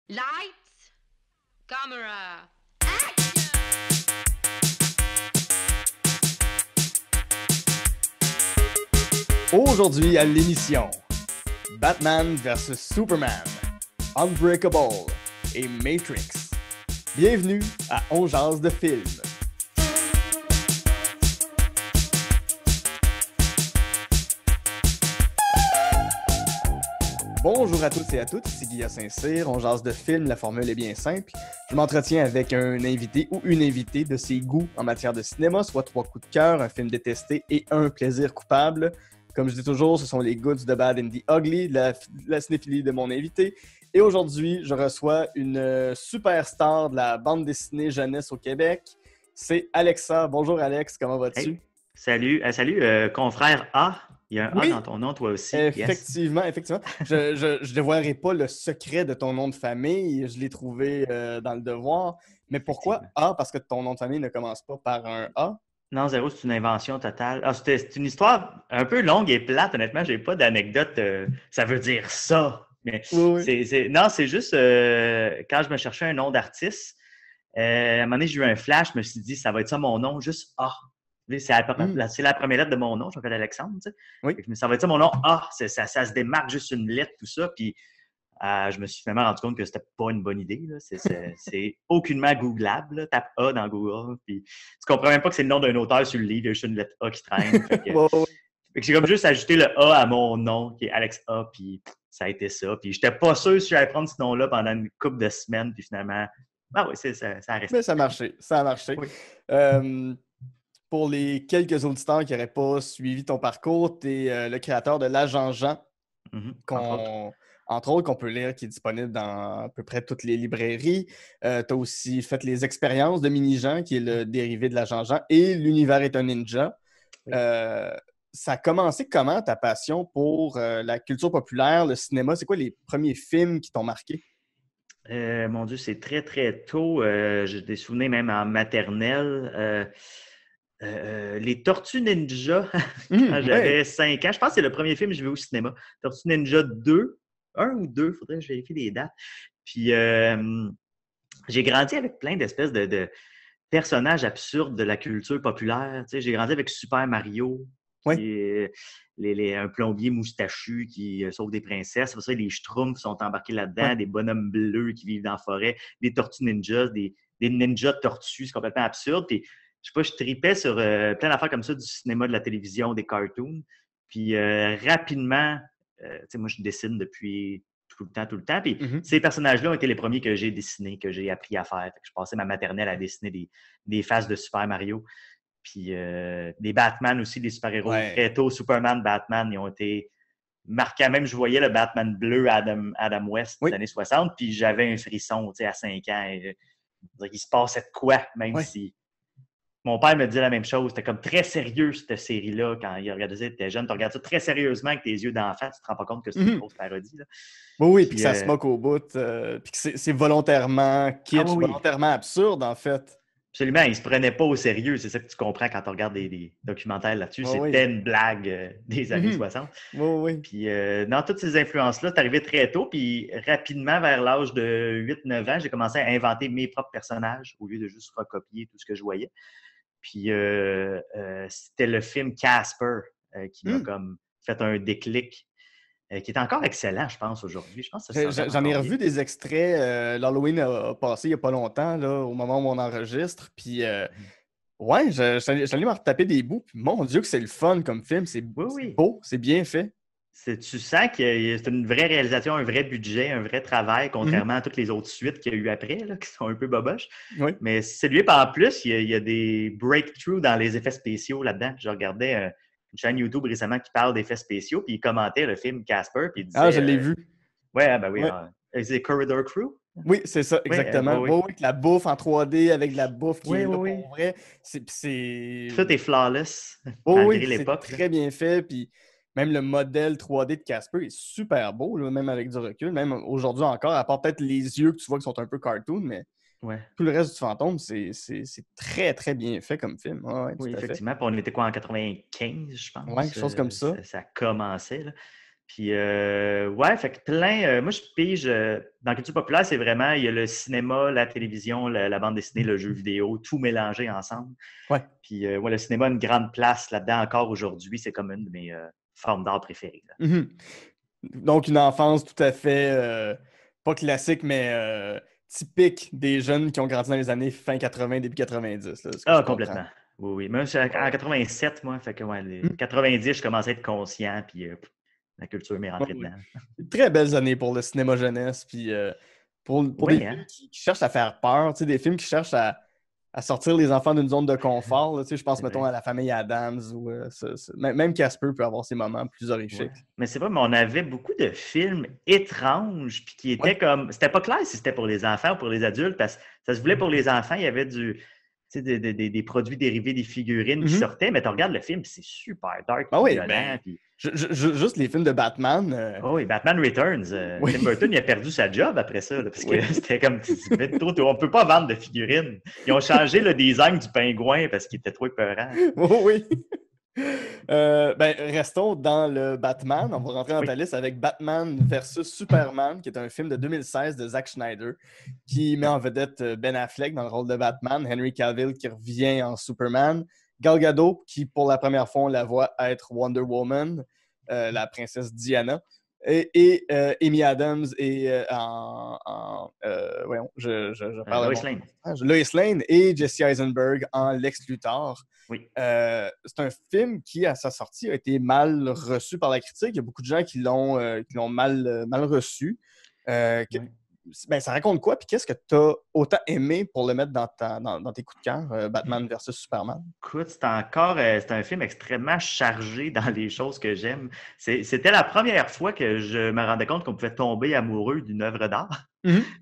Lights, camera. Aujourd'hui à l'émission, Batman vs Superman, Unbreakable et Matrix. Bienvenue à On jase de film. Bonjour à tous et à toutes, ici Guillaume Saint-Cyr, On jase de film, la formule est bien simple. Je m'entretiens avec un invité ou une invitée de ses goûts en matière de cinéma, soit 3 coups de cœur, un film détesté et un plaisir coupable. Comme je dis toujours, ce sont les goods, the bad and the ugly, la cinéphilie de mon invité. Et aujourd'hui, je reçois une superstar de la bande dessinée jeunesse au Québec. C'est Alexa. Bonjour Alex, comment vas-tu? Hey, salut, confrère A. Il y a un A dans ton nom, toi aussi. Effectivement, effectivement. Je ne dévoilerai pas le secret de ton nom de famille. Je l'ai trouvé dans le devoir. Mais pourquoi A? Parce que ton nom de famille ne commence pas par un A. Non, zéro, c'est une invention totale. C'est une histoire un peu longue et plate, honnêtement. J'ai pas d'anecdote. Ça veut dire ça. Mais Oui. Non, c'est juste quand je me cherchais un nom d'artiste, à un moment donné, j'ai eu un flash. Je me suis dit, ça va être ça mon nom, juste A. C'est la première lettre de mon nom. Je m'appelle Alexandre. Tu sais. Oui. Ça va être ça mon nom. A. Ça se démarque juste une lettre, tout ça. Puis je me suis finalement rendu compte que c'était pas une bonne idée. Là. C'est aucunement googlable. Là. Tape A dans Google. Puis tu comprends même pas que c'est le nom d'un auteur sur le livre. Il y a juste une lettre A qui traîne. Fait que j'ai comme juste ajouté le A à mon nom, qui est Alex A. Puis ça a été ça. Puis j'étais pas sûr si j'allais prendre ce nom-là pendant une couple de semaines. Puis finalement, oui, ça a resté. Mais ça a marché. Ça a marché. Oui. Pour les quelques auditeurs qui n'auraient pas suivi ton parcours, tu es le créateur de l'Agent Jean, entre autres, qu'on peut lire, qui est disponible dans à peu près toutes les librairies. Tu as aussi fait les expériences de Mini-Jean, qui est le dérivé de l'Agent Jean, et L'univers est un ninja. Oui. Ça a commencé comment, ta passion pour la culture populaire, le cinéma? C'est quoi les premiers films qui t'ont marqué? Mon Dieu, c'est très, très tôt. J'ai des souvenirs même en maternelle. Les Tortues Ninja, quand j'avais 5 ans. Je pense que c'est le premier film que j'ai vu au cinéma. Tortues Ninja 2. 1 ou 2, il faudrait que je vérifie les dates. Puis, j'ai grandi avec plein d'espèces de personnages absurdes de la culture populaire. Tu sais, j'ai grandi avec Super Mario, qui est un plombier moustachu qui sauve des princesses. C'est pour ça que les Schtroumpfs sont embarqués là-dedans, des bonhommes bleus qui vivent dans la forêt, des tortues ninjas, des ninjas tortues. C'est complètement absurde. Puis, je sais pas, je tripais sur plein d'affaires comme ça, du cinéma, de la télévision, des cartoons. Puis rapidement, tu sais, moi, je dessine depuis tout le temps. Puis ces personnages-là ont été les premiers que j'ai dessinés, que j'ai appris à faire. Fait que je passais ma maternelle à dessiner des faces de Super Mario. Puis des Batman aussi, des super-héros. Très tôt, Superman, Batman, ils ont été marquants. Même, je voyais le Batman bleu Adam West des années 60, puis j'avais un frisson, tu sais, à 5 ans. Il se passait de quoi, même si... Mon père me disait la même chose. C'était comme très sérieux, cette série-là, quand il regardait ça, tu étais jeune. Tu regardes ça très sérieusement avec tes yeux d'enfant. Tu te rends pas compte que c'est une grosse parodie. Là. Oui, puis que ça se moque au bout. Puis que c'est volontairement kitsch, volontairement absurde, en fait. Absolument. Il se prenait pas au sérieux. C'est ça que tu comprends quand tu regardes des documentaires là-dessus. C'était une blague des années 60. Puis, dans toutes ces influences-là, c'est arrivé très tôt. Puis, rapidement, vers l'âge de 8-9 ans, j'ai commencé à inventer mes propres personnages au lieu de juste recopier tout ce que je voyais. Puis, c'était le film Casper qui m'a comme fait un déclic qui est encore excellent, je pense, aujourd'hui. Je pense que j'en ai revu des extraits. L'Halloween a passé il n'y a pas longtemps, là, au moment où on enregistre. Puis, j'allais me retaper des bouts. Puis, mon Dieu, que c'est le fun comme film. C'est beau, c'est bien fait. Tu sens que c'est une vraie réalisation, un vrai budget, un vrai travail, contrairement à toutes les autres suites qu'il y a eu après, là, qui sont un peu boboches. Mais c'est lui, en plus, il y a des breakthroughs dans les effets spéciaux là-dedans. Je regardais une chaîne YouTube récemment qui parle d'effets spéciaux, puis il commentait le film Casper, puis il disait... Ah, je l'ai vu. C'est Corridor Crew? Oui, c'est ça, exactement. Avec la bouffe en 3D, avec de la bouffe qui est là pour vrai. Tout est flawless, malgré l'époque. C'est très bien fait, puis... Même le modèle 3D de Casper est super beau, là, même avec du recul. Même aujourd'hui encore, à part peut-être les yeux que tu vois qui sont un peu cartoon, mais tout le reste du fantôme, c'est très, très bien fait comme film. Oui, effectivement. Puis on était quoi, en 95, je pense? Oui, quelque chose comme ça. Ça commençait. Là. Puis, ouais, fait que plein. Moi, je pige. Dans la culture populaire, c'est vraiment. Il y a le cinéma, la télévision, la bande dessinée, le jeu vidéo, tout mélangé ensemble. Ouais. Puis, ouais, le cinéma a une grande place là-dedans encore aujourd'hui. C'est comme une de mes formes d'art préférées. Mm-hmm. Donc, une enfance tout à fait, pas classique, mais typique des jeunes qui ont grandi dans les années fin 80, début 90, là, ce que je comprends. Complètement. Oui, oui. Moi, je suis en 87, moi. Fait que, ouais, les 90, je commençais à être conscient, puis la culture m'est rentrée dedans. Très belles années pour le cinéma jeunesse, puis pour des films qui cherchent à faire peur, des films qui cherchent à sortir les enfants d'une zone de confort. Là, je pense, mettons, à La Famille Addams ou même Casper peut avoir ses moments plus horrifiques. Ouais. Mais c'est vrai, mais on avait beaucoup de films étranges puis qui étaient comme. C'était pas clair si c'était pour les enfants ou pour les adultes, parce que ça se voulait pour les enfants, il y avait des produits dérivés, des figurines qui sortaient, mais tu regardes le film, c'est super dark, violent. Puis... Juste les films de Batman. Oh oui, Batman Returns. Tim Burton, il a perdu sa job après ça, là, parce que c'était comme on peut pas vendre de figurines. Ils ont changé le design du pingouin parce qu'il était trop épeurant. Oui. Restons dans le Batman. On va rentrer dans ta liste avec Batman versus Superman, qui est un film de 2016 de Zack Snyder, qui met en vedette Ben Affleck dans le rôle de Batman, Henry Cavill qui revient en Superman, Gal Gadot qui, pour la première fois, on la voit être Wonder Woman, la princesse Diana, et Amy Adams et Lois Lane et Jesse Eisenberg en Lex Luthor. Oui. C'est un film qui, à sa sortie, a été mal reçu par la critique. Il y a beaucoup de gens qui l'ont mal reçu. Ça raconte quoi? Puis qu'est-ce que tu as autant aimé pour le mettre dans tes coups de cœur, Batman versus Superman? Écoute, c'est un film extrêmement chargé dans les choses que j'aime. C'était la première fois que je me rendais compte qu'on pouvait tomber amoureux d'une œuvre d'art.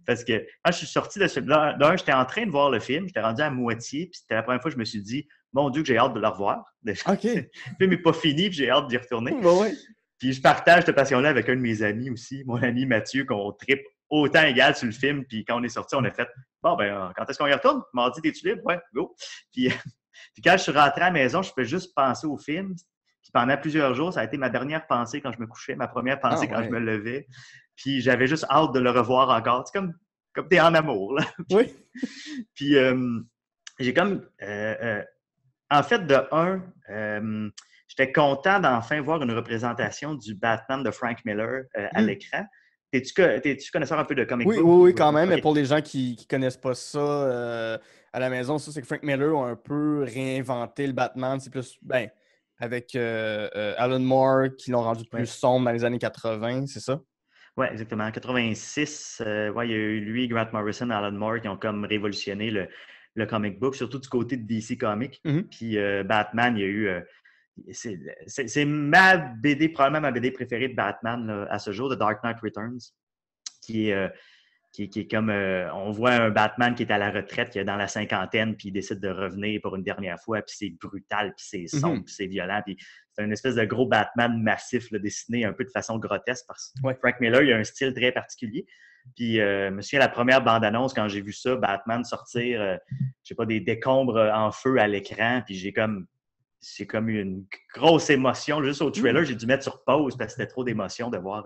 Parce que quand je suis sorti de ce film-là, j'étais en train de voir le film, j'étais rendu à moitié, puis c'était la première fois que je me suis dit, mon Dieu, que j'ai hâte de le revoir. Okay. Le film n'est pas fini, puis j'ai hâte d'y retourner. Ouais. Puis je partage cette passion-là avec un de mes amis aussi, mon ami Mathieu, qu'on tripe autant égal sur le film. Puis quand on est sorti, on a fait bon, quand est-ce qu'on y retourne? Mardi, t'es-tu libre? Ouais, go. Puis quand je suis rentré à la maison, je peux juste penser au film. Puis pendant plusieurs jours, ça a été ma dernière pensée quand je me couchais, ma première pensée quand je me levais. Puis j'avais juste hâte de le revoir encore. C'est comme t'es en amour, là. Oui. Puis j'ai comme. En fait, j'étais content d'enfin voir une représentation du Batman de Frank Miller à l'écran. T'es-tu connaisseur un peu de comic book? Oui, quand même. Okay. Mais pour les gens qui ne connaissent pas ça à la maison, ça, c'est que Frank Miller a un peu réinventé le Batman. C'est plus, avec Alan Moore, qui l'ont rendu plus sombre dans les années 80, c'est ça? Oui, exactement. En 86, il y a eu lui, Grant Morrison, Alan Moore, qui ont comme révolutionné le comic book, surtout du côté de DC Comics. Puis Batman, il y a eu... c'est ma BD, probablement ma BD préférée de Batman là, à ce jour, The Dark Knight Returns, qui est comme... on voit un Batman qui est à la retraite, qui est dans la cinquantaine, puis il décide de revenir pour une dernière fois, puis c'est brutal, puis c'est sombre, puis c'est violent, puis c'est une espèce de gros Batman massif là, dessiné un peu de façon grotesque, parce que Frank Miller, il a un style très particulier. Puis, je me souviens, la première bande-annonce, quand j'ai vu ça, Batman sortir, des décombres en feu à l'écran, puis c'est comme une grosse émotion. Juste au trailer, j'ai dû mettre sur pause parce que c'était trop d'émotion de voir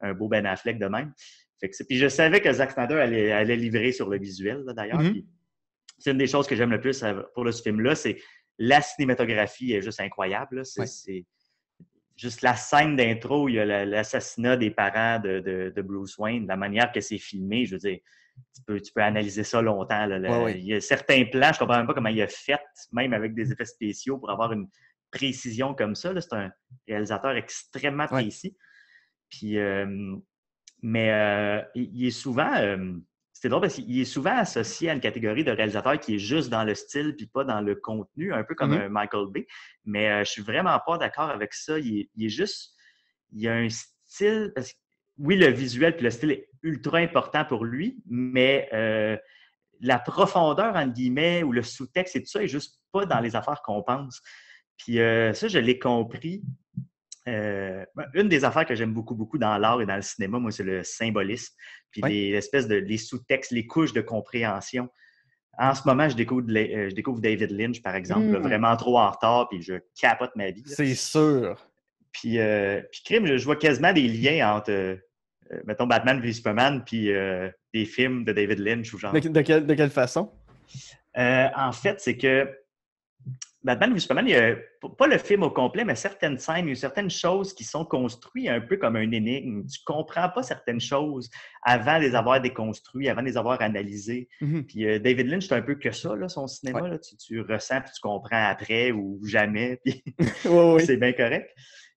un beau Ben Affleck de même. Puis je savais que Zack Snyder allait livrer sur le visuel, là, d'ailleurs. C'est une des choses que j'aime le plus pour ce film-là, c'est la cinématographie est juste incroyable. Là. C'est juste la scène d'intro, il y a l'assassinat des parents de Bruce Wayne, la manière que c'est filmé, je veux dire, tu peux analyser ça longtemps. Là. Il y a certains plans, je ne comprends même pas comment il a fait, même avec des effets spéciaux, pour avoir une précision comme ça. Là. C'est un réalisateur extrêmement précis. Puis, mais il est souvent... c'est drôle parce qu'il est souvent associé à une catégorie de réalisateur qui est juste dans le style puis pas dans le contenu, un peu comme un Michael Bay. Mais je suis vraiment pas d'accord avec ça. Il est juste... Il a un style... Parce que, oui, le visuel puis le style est ultra important pour lui, mais la profondeur, entre guillemets, ou le sous-texte et tout ça est juste pas dans les affaires qu'on pense. Puis ça, je l'ai compris. Une des affaires que j'aime beaucoup, beaucoup dans l'art et dans le cinéma, moi, c'est le symbolisme. Puis les sous-textes, les couches de compréhension. En ce moment, je découvre David Lynch, par exemple, là, vraiment trop en retard, puis je capote ma vie. Là. C'est sûr. Puis crime, je vois quasiment des liens entre, mettons, Batman v Superman, puis des films de David Lynch ou genre. De quelle façon? En fait, c'est que Batman v Superman, il y a pas le film au complet, mais certaines scènes, il y a certaines choses qui sont construites un peu comme une énigme. Tu comprends pas certaines choses avant de les avoir déconstruites, avant de les avoir analysées. Puis David Lynch, c'est un peu que ça, là, son cinéma. Là. Tu ressens puis tu comprends après ou jamais. Puis Oui. c'est bien correct.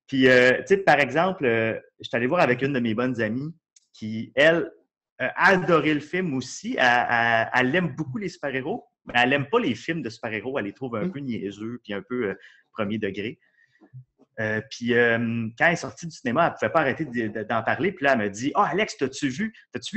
Puis, tu sais, par exemple, je suis allé voir avec une de mes bonnes amies qui, elle, a adoré le film aussi. Elle aime beaucoup les super-héros. Mais elle n'aime pas les films de super-héros. Elle les trouve un peu niaiseux puis un peu premier degré. Puis quand elle est sortie du cinéma, elle ne pouvait pas arrêter d'en parler. Puis là, elle me dit « Ah, Alex, t'as-tu vu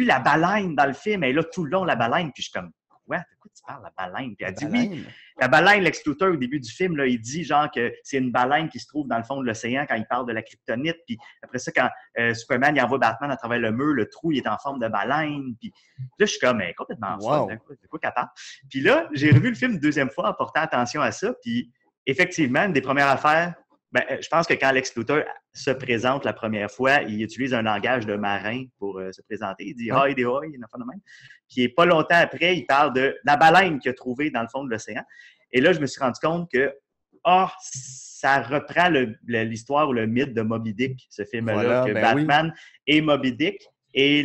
la baleine dans le film? Elle est là tout le long, la baleine. » Puis je suis comme « Quoi? De quoi tu parles, la baleine? » Puis elle dit « Oui, la baleine, Lex Luthor, au début du film, là, il dit genre que c'est une baleine qui se trouve dans le fond de l'océan quand il parle de la kryptonite. Puis après ça, quand Superman il envoie Batman à travers le mur, le trou, il est en forme de baleine. Puis là, je suis comme complètement folle. De quoi qu'elle parle? Puis là, j'ai revu le film une deuxième fois en portant attention à ça. Puis effectivement, une des premières affaires, je pense que quand Lex Luthor se présente la première fois, il utilise un langage de marin pour se présenter. Il dit « Hi, des hoi », il y a une affaire de même. Puis pas longtemps après, il parle de la baleine qu'il a trouvée dans le fond de l'océan. Et là, je me suis rendu compte que ça reprend l'histoire ou le mythe de Moby Dick, ce film-là, que Batman et Moby Dick et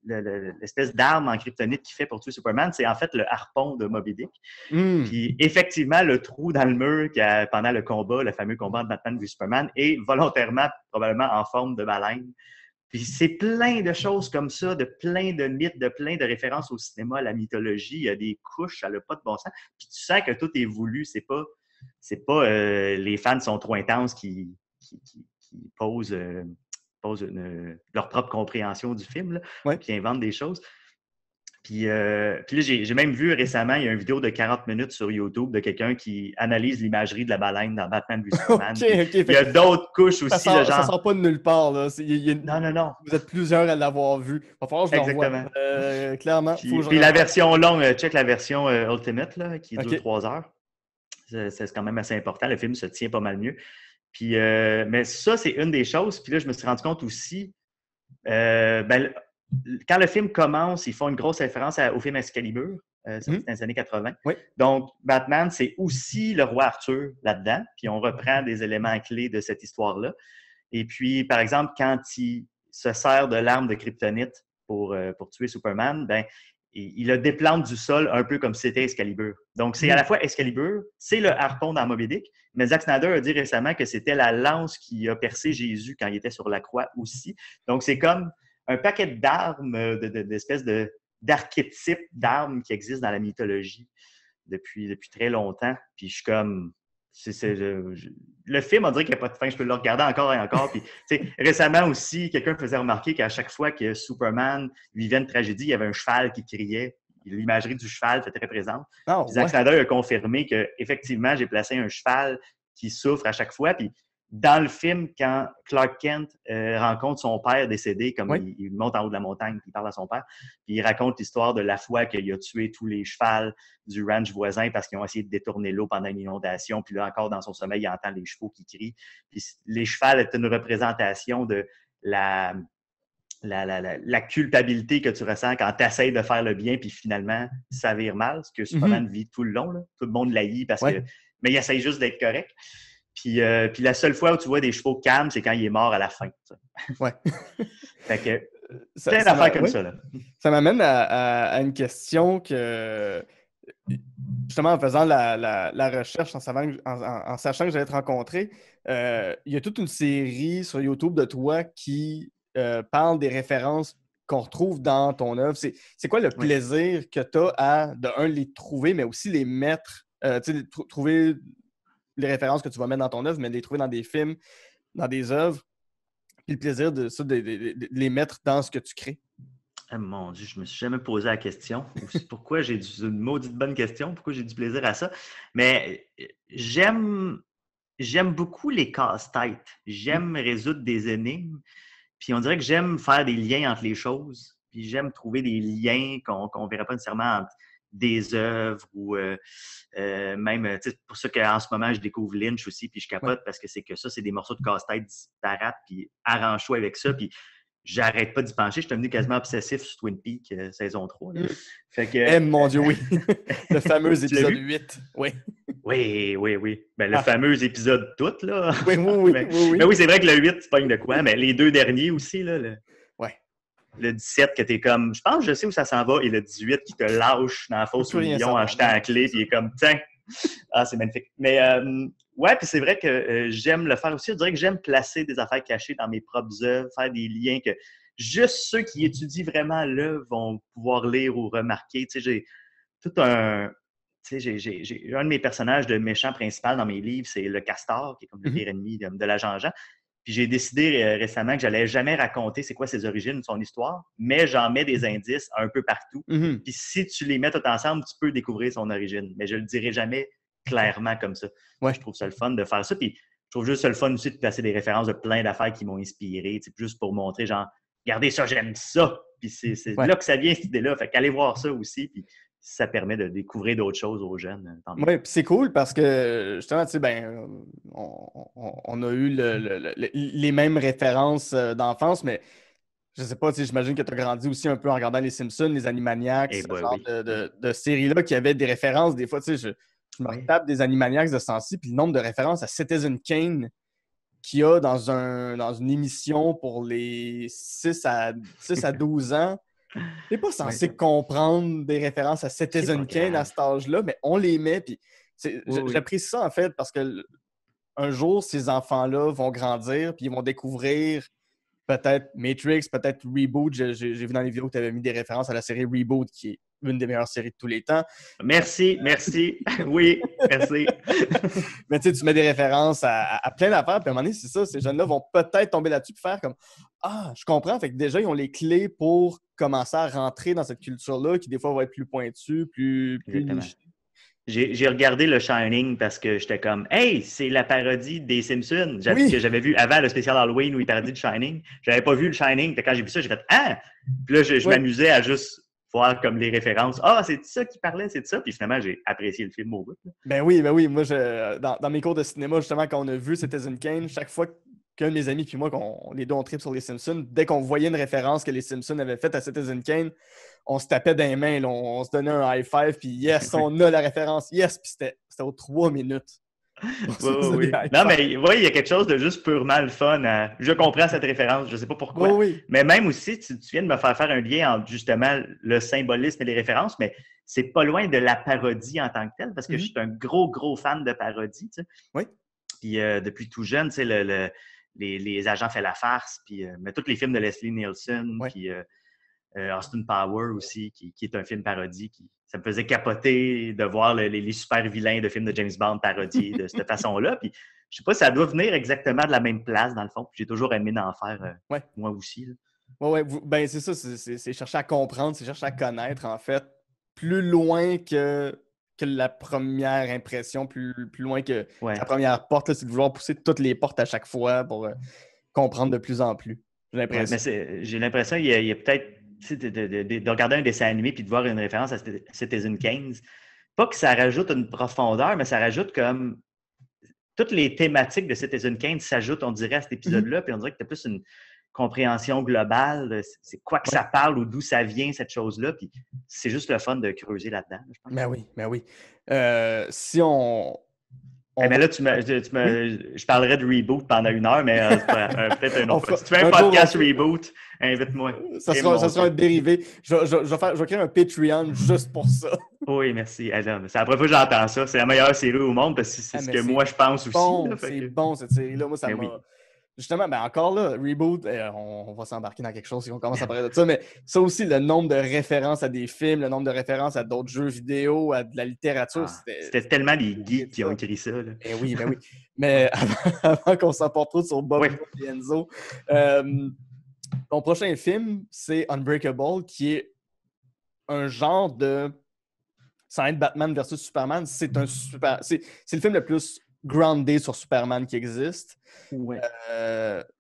l'espèce d'arme en kryptonite qu'il fait pour tuer Superman, c'est en fait le harpon de Moby Dick. Puis effectivement, le trou dans le mur pendant le combat, le fameux combat de Batman v Superman, est volontairement, probablement en forme de baleine. Puis c'est plein de choses comme ça, de plein de mythes, de plein de références au cinéma, à la mythologie. Il y a des couches, ça n'a pas de bon sens. Puis tu sens que tout est voulu. C'est pas les fans sont trop intenses qui posent leur propre compréhension du film, là, qui inventent des choses. Puis là, j'ai même vu récemment, il y a une vidéo de 40 minutes sur YouTube de quelqu'un qui analyse l'imagerie de la baleine dans Batman v Superman. Il y a d'autres couches aussi. Ça sort pas de nulle part. Là. Non. Vous êtes plusieurs à l'avoir vu. Il va falloir que je le revoie. Clairement. Puis la version longue, check la version Ultimate là, qui dure 3 heures. C'est quand même assez important. Le film se tient pas mal mieux. Puis, mais ça, c'est une des choses. Puis là, je me suis rendu compte aussi, quand le film commence, ils font une grosse référence au film Excalibur, c'est dans les années 80. Oui. Donc, Batman, c'est aussi le roi Arthur là-dedans. Puis on reprend des éléments clés de cette histoire-là. Et puis, par exemple, quand il se sert de l'arme de kryptonite pour tuer Superman, il le déplante du sol un peu comme si c'était Excalibur. Donc, c'est à la fois Excalibur, c'est le harpon dans Moby Dick, mais Zack Snyder a dit récemment que c'était la lance qui a percé Jésus quand il était sur la croix aussi. Donc, c'est comme un paquet d'armes, d'espèces d'archétypes d'armes qui existent dans la mythologie depuis très longtemps. Puis je suis comme... le film, on dirait qu'il n'y a pas de fin. Je peux le regarder encore et encore. Puis, récemment aussi, quelqu'un faisait remarquer qu'à chaque fois que Superman vivait une tragédie, il y avait un cheval qui criait. L'imagerie du cheval était très présente. Zack Snyder a confirmé qu'effectivement, j'ai placé un cheval qui souffre à chaque fois. Puis, dans le film, quand Clark Kent rencontre son père décédé, comme il monte en haut de la montagne, puis il parle à son père, puis il raconte l'histoire de la fois qu'il a tué tous les chevals du ranch voisin parce qu'ils ont essayé de détourner l'eau pendant une inondation, puis là encore dans son sommeil, il entend les chevaux qui crient. Puis les chevals est une représentation de la culpabilité que tu ressens quand tu essaies de faire le bien, puis finalement, ça vire mal, ce que Superman vit tout le long. Là. Tout le monde l'haït parce que... Mais il essaie juste d'être correct. Puis la seule fois où tu vois des chevaux calmes, c'est quand il est mort à la fin. Ouais. Fait que plein d'affaires comme ça. Là. Ça m'amène à une question que, justement, en faisant la recherche, en sachant que j'allais te rencontrer, il y a toute une série sur YouTube de toi qui parle des références qu'on retrouve dans ton œuvre. C'est quoi le plaisir que tu as à, de un, les trouver, mais aussi les mettre, trouver les références que tu vas mettre dans ton œuvre, mais de les trouver dans des films, dans des œuvres, puis le plaisir de les mettre dans ce que tu crées? Ah, mon Dieu, je me suis jamais posé la question. Pourquoi j'ai une maudite bonne question? Pourquoi j'ai du plaisir à ça? Mais j'aime beaucoup les casse-têtes. J'aime résoudre des énigmes. Puis on dirait que j'aime faire des liens entre les choses. Puis j'aime trouver des liens qu'on ne verrait pas nécessairement entre des œuvres ou même, c'est pour ça qu'en ce moment, je découvre Lynch aussi, puis je capote parce que c'est que ça, c'est des morceaux de casse-tête disparates, puis arrange-toi avec ça, puis j'arrête pas d'y pencher. Je suis devenu quasiment obsessif sur Twin Peaks saison 3. Là. Fait que, mon Dieu, oui. Le fameux tu l'as épisode vu? 8. Oui. Oui. Ben, le fameux épisode tout, là. Oui. Mais oui, c'est vrai que le 8, tu pognes de quoi, mais les deux derniers aussi, là. Ouais. Le 17, que t'es comme, je pense que je sais où ça s'en va, et le 18 qui te lâche dans la fosse au million en jetant la clé, puis il est comme, tiens. Ah, c'est magnifique. Mais ouais, puis c'est vrai que j'aime le faire aussi. Je dirais que j'aime placer des affaires cachées dans mes propres œuvres, faire des liens que juste ceux qui étudient vraiment l'œuvre vont pouvoir lire ou remarquer. Tu sais, j'ai tout un... Tu sais, j'ai un de mes personnages de méchant principal dans mes livres, c'est le castor, qui est comme le pire ennemi de l'agent Jean. Puis j'ai décidé récemment que j'allais jamais raconter c'est quoi ses origines, son histoire, mais j'en mets des indices un peu partout. Puis si tu les mets tout ensemble, tu peux découvrir son origine. Mais je le dirai jamais clairement comme ça. Ouais. Je trouve ça le fun de faire ça. Puis je trouve juste ça le fun aussi de placer des références de plein d'affaires qui m'ont inspiré, juste pour montrer, genre, regardez ça, j'aime ça. Puis c'est là que ça vient, cette idée-là. Fait qu'allez voir ça aussi. Puis ça permet de découvrir d'autres choses aux jeunes. Oui, puis c'est cool parce que justement, tu sais, ben, on a eu les mêmes références d'enfance, mais je sais pas, tu sais, j'imagine que tu as grandi aussi un peu en regardant les Simpsons, les Animaniacs, ce genre de séries-là qui avaient des références. Des fois, tu sais, je me retape des Animaniacs de ce temps-ci, puis le nombre de références à Citizen Kane qu'il y a dans une émission pour les 6 à 12 ans. T'es pas censé comprendre des références à Citizen Kane à cet âge-là, mais on les met. Puis j'apprécie ça, en fait, parce que un jour, ces enfants-là vont grandir, puis ils vont découvrir peut-être Matrix, peut-être Reboot. J'ai vu dans les vidéos que tu avais mis des références à la série Reboot, qui est une des meilleures séries de tous les temps. Merci. Oui, merci. Mais tu sais, tu mets des références à plein d'affaires, puis à un moment donné, c'est ça, ces jeunes-là vont peut-être tomber là-dessus et faire comme « Ah, je comprends ». Fait que déjà, ils ont les clés pour commencer à rentrer dans cette culture-là, qui des fois va être plus pointue, plus nichée. J'ai regardé le Shining parce que j'étais comme « Hey, c'est la parodie des Simpsons ». Que j'avais vu avant le spécial Halloween où ils parodiaient le Shining. J'avais pas vu le Shining. Quand j'ai vu ça, j'ai fait « Ah! » Puis là, je m'amusais à juste voir comme les références. « Ah, c'est de ça qui parlait, c'est de ça. » Puis finalement, j'ai apprécié le film au bout. Ben oui. Moi, dans mes cours de cinéma, justement, quand on a vu Citizen Kane, chaque fois qu'un de mes amis puis moi, les deux on tripe sur les Simpsons, dès qu'on voyait une référence que les Simpsons avaient faite à Citizen Kane, on se tapait dans les mains, là, on se donnait un high five, puis yes, on a la référence, yes, puis c'était aux 3 minutes. Oui. Non, mais oui, il y a quelque chose de juste purement le fun. Je comprends cette référence, je ne sais pas pourquoi. Oui. Mais même aussi, tu viens de me faire un lien entre justement le symbolisme et les références, mais c'est pas loin de la parodie en tant que telle, parce que je suis un gros fan de parodie. Tu sais. Oui. Puis depuis tout jeune, tu sais, les agents fait la farce, puis mais tous les films de Leslie Nielsen, puis Austin Power aussi, qui est un film parodie. Ça me faisait capoter de voir les super vilains de films de James Bond parodiés de cette façon-là. Puis je sais pas, ça doit venir exactement de la même place, dans le fond. Puis j'ai toujours aimé d'en faire moi aussi. Oui, ben c'est ça, c'est chercher à comprendre, c'est chercher à connaître, en fait, plus loin que la première impression, plus loin que la première porte, là, c'est de vouloir pousser toutes les portes à chaque fois pour comprendre de plus en plus. J'ai l'impression. J'ai l'impression qu'il y a peut-être de regarder un dessin animé puis de voir une référence à Citizen Kane. Pas que ça rajoute une profondeur, mais ça rajoute comme toutes les thématiques de Citizen Kane s'ajoutent, on dirait, à cet épisode-là, puis on dirait que tu as plus une compréhension globale, c'est quoi que ça parle ou d'où ça vient, cette chose-là. Puis c'est juste le fun de creuser là-dedans, je pense. Ben oui. Si on mais là, je parlerais de Reboot pendant 1 heure, mais peut-être un autre. Si tu fais un podcast Reboot, invite-moi. Ça sera un dérivé. Je vais créer un Patreon juste pour ça. Oui, merci. Adam. C'est la première fois que j'entends ça. C'est la meilleure série au monde parce que c'est ce que moi je pense aussi. C'est bon, cette série-là. Moi, ça m'a... Justement, ben encore là, Reboot, on va s'embarquer dans quelque chose si on commence à parler de ça, mais ça aussi, le nombre de références à des films, le nombre de références à d'autres jeux vidéo, à de la littérature, c'était tellement des geeks qui ont écrit ça. Là. Ben oui. Mais avant qu'on s'emporte trop sur Bob et Enzo, mon prochain film, c'est Unbreakable, qui est un genre de... Sans être Batman versus Superman, c'est le film le plus groundé sur Superman qui existe.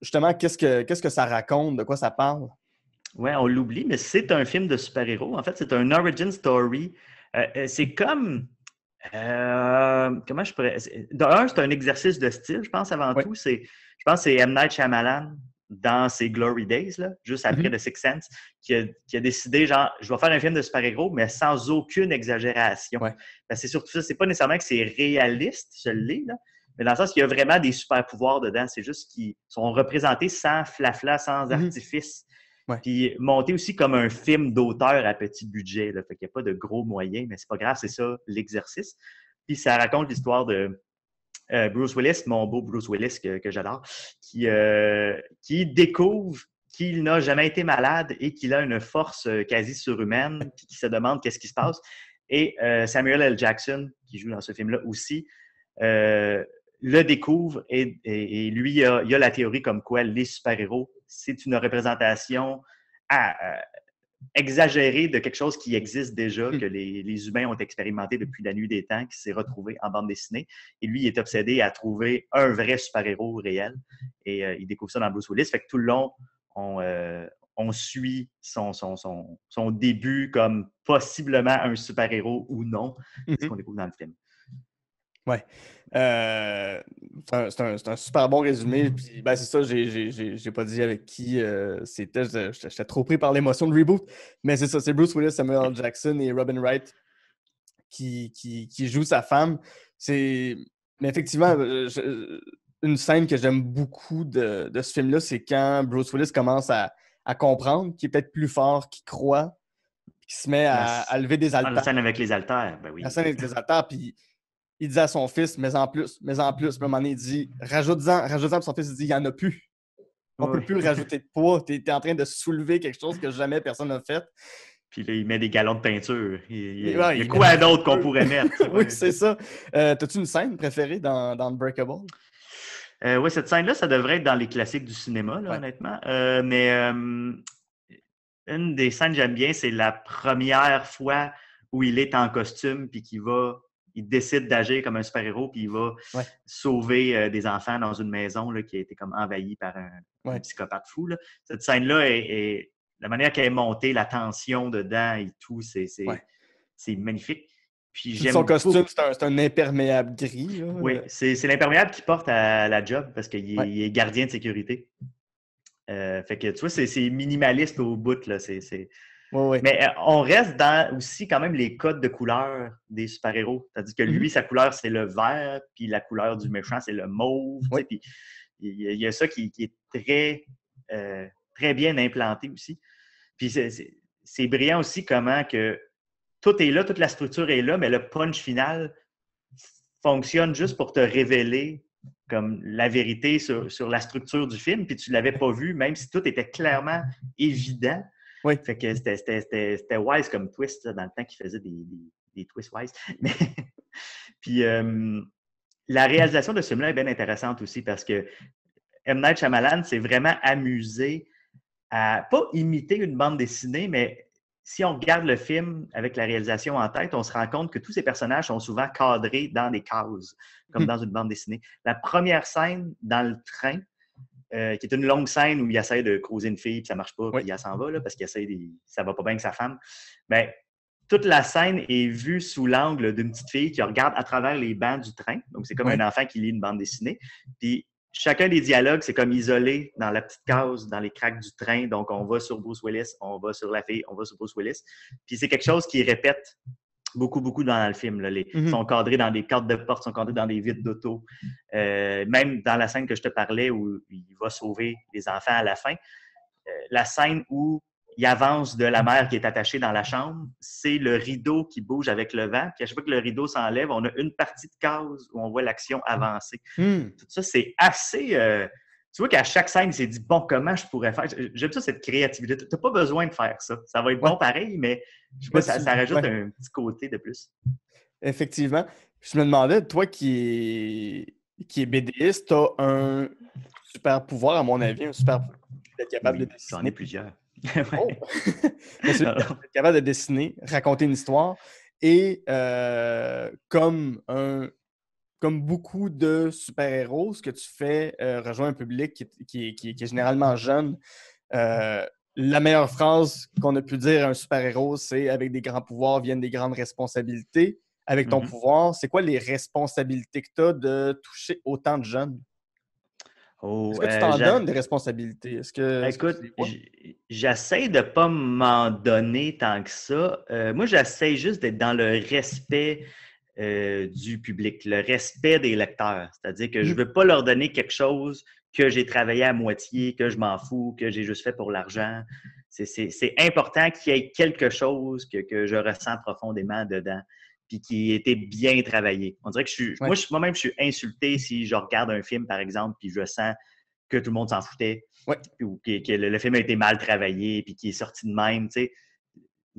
Justement, qu'est-ce que ça raconte? De quoi ça parle? Oui, on l'oublie, mais c'est un film de super-héros. En fait, c'est un origin story C'est comme... comment je pourrais... D'un, c'est un exercice de style, je pense, avant tout. Je pense que c'est M. Night Shyamalan, dans ses Glory Days, là, juste après The Sixth Sense, qui a décidé, genre, je vais faire un film de super-héros, mais sans aucune exagération. Ouais. Ben, c'est surtout ça. C'est pas nécessairement que c'est réaliste, je l'ai, là, mais dans le sens qu'il y a vraiment des super-pouvoirs dedans. C'est juste qu'ils sont représentés sans flafla, sans artifice. Ouais. Puis monté aussi comme un film d'auteur à petit budget. Là. Fait qu'il n'y a pas de gros moyens, mais c'est pas grave, c'est ça l'exercice. Puis ça raconte l'histoire de Bruce Willis, mon beau Bruce Willis que j'adore, qui découvre qu'il n'a jamais été malade et qu'il a une force quasi surhumaine, puis qui se demande qu'est-ce qui se passe. Et Samuel L. Jackson, qui joue dans ce film-là aussi, le découvre et lui, il a la théorie comme quoi les super-héros, c'est une représentation exagérée de quelque chose qui existe déjà, que les humains ont expérimenté depuis la nuit des temps, qui s'est retrouvé en bande dessinée. Et lui, il est obsédé à trouver un vrai super-héros réel. Et il découvre ça dans Bruce Willis. Fait que tout le long, on suit son début comme possiblement un super-héros ou non. C'est ce qu'on découvre dans le film. Ouais. C'est un super bon résumé. Puis, ben, c'est ça, j'ai pas dit avec qui c'était. J'étais trop pris par l'émotion de Reboot. Mais c'est ça, c'est Bruce Willis, Samuel L. Jackson et Robin Wright qui jouent sa femme. Mais effectivement, une scène que j'aime beaucoup de ce film-là, c'est quand Bruce Willis commence à comprendre qu'il est peut-être plus fort qu'il croit, qu'il se met à lever des haltères. La scène avec les haltères, ben oui. La scène avec les haltères, puis il dit à son fils, mais en plus. Puis à un moment donné, il dit, rajoute-en. Puis son fils, il dit, il n'y en a plus. On ne peut plus rajouter de poids. Tu es en train de soulever quelque chose que jamais personne n'a fait. Puis là, il met des galons de peinture. Il y a quoi d'autre qu'on pourrait mettre? Oui, c'est ça. T'as-tu une scène préférée dans Unbreakable? Oui, cette scène-là, ça devrait être dans les classiques du cinéma, là, honnêtement. Mais une des scènes que j'aime bien, c'est la première fois où il est en costume puis il décide d'agir comme un super-héros puis il va sauver des enfants dans une maison là, qui a été comme envahie par un psychopathe fou. Là. Cette scène-là, la manière qu'elle est montée, la tension dedans et tout, c'est magnifique. Puis son costume, c'est un imperméable gris. Là. Oui, c'est l'imperméable qu'il porte à la job parce qu'il est gardien de sécurité. Fait que tu vois, c'est minimaliste au bout. Là. Mais on reste dans aussi quand même les codes de couleur des super-héros. C'est-à-dire que lui, sa couleur, c'est le vert, puis la couleur du méchant, c'est le mauve. Puis il y a ça qui est très, très bien implanté aussi. Puis c'est brillant aussi comment que tout est là, toute la structure est là, mais le punch final fonctionne juste pour te révéler comme la vérité sur la structure du film, puis tu ne l'avais pas vu, même si tout était clairement évident. Oui. Fait que c'était wise comme twist là, dans le temps qu'il faisait des twists wise. Puis la réalisation de ce film-là est bien intéressante aussi parce que M. Night Shyamalan s'est vraiment amusé à pas imiter une bande dessinée, mais si on regarde le film avec la réalisation en tête, on se rend compte que tous ces personnages sont souvent cadrés dans des cases, comme dans une bande dessinée. La première scène dans le train, qui est une longue scène où il essaie de croiser une fille, puis ça marche pas, puis elle s'en va, là, parce ça va pas bien avec sa femme. Ben, toute la scène est vue sous l'angle d'une petite fille qui regarde à travers les bancs du train. Donc, c'est comme un enfant qui lit une bande dessinée. Puis, chacun des dialogues, c'est comme isolé dans la petite case, dans les craques du train. Donc, on va sur Bruce Willis, on va sur la fille, on va sur Bruce Willis. Puis, c'est quelque chose qui répète beaucoup dans le film. Là. Ils sont cadrés dans des cadres de porte, sont cadrés dans des vitres d'auto. Même dans la scène que je te parlais où il va sauver les enfants à la fin, la scène où il avance de la mère qui est attachée dans la chambre, c'est le rideau qui bouge avec le vent. Puis à chaque fois que le rideau s'enlève, on a une partie de case où on voit l'action avancer. Tout ça, c'est assez... tu vois qu'à chaque scène, il s'est dit, bon, comment je pourrais faire? J'aime ça, cette créativité. Tu n'as pas besoin de faire ça. Ça va être bon pareil, mais je sais pas, ça rajoute un petit côté de plus. Effectivement. Je me demandais, toi qui est BDiste, tu as un super pouvoir, à mon avis, un super pouvoir d'être capable de dessiner. J'en ai plusieurs. Oh! D'être capable de dessiner, raconter une histoire et comme beaucoup de super-héros, ce que tu fais rejoint un public qui est généralement jeune. la meilleure phrase qu'on a pu dire à un super-héros, c'est « Avec des grands pouvoirs viennent des grandes responsabilités ». Avec ton pouvoir, c'est quoi les responsabilités que tu as de toucher autant de jeunes? Est-ce Oh, que tu t'en donnes des responsabilités? Est-ce que écoute, tu les vois? j'essaie de ne pas m'en donner tant que ça. Moi, j'essaie juste d'être dans le respect du public, le respect des lecteurs. C'est-à-dire que je ne veux pas leur donner quelque chose que j'ai travaillé à moitié, que je m'en fous, que j'ai juste fait pour l'argent. C'est important qu'il y ait quelque chose que je ressens profondément dedans, puis qui ait été bien travaillé. On dirait que moi-même, je suis insulté si je regarde un film, par exemple, puis je sens que tout le monde s'en foutait, ou que le film a été mal travaillé, puis qu'il est sorti de même, tu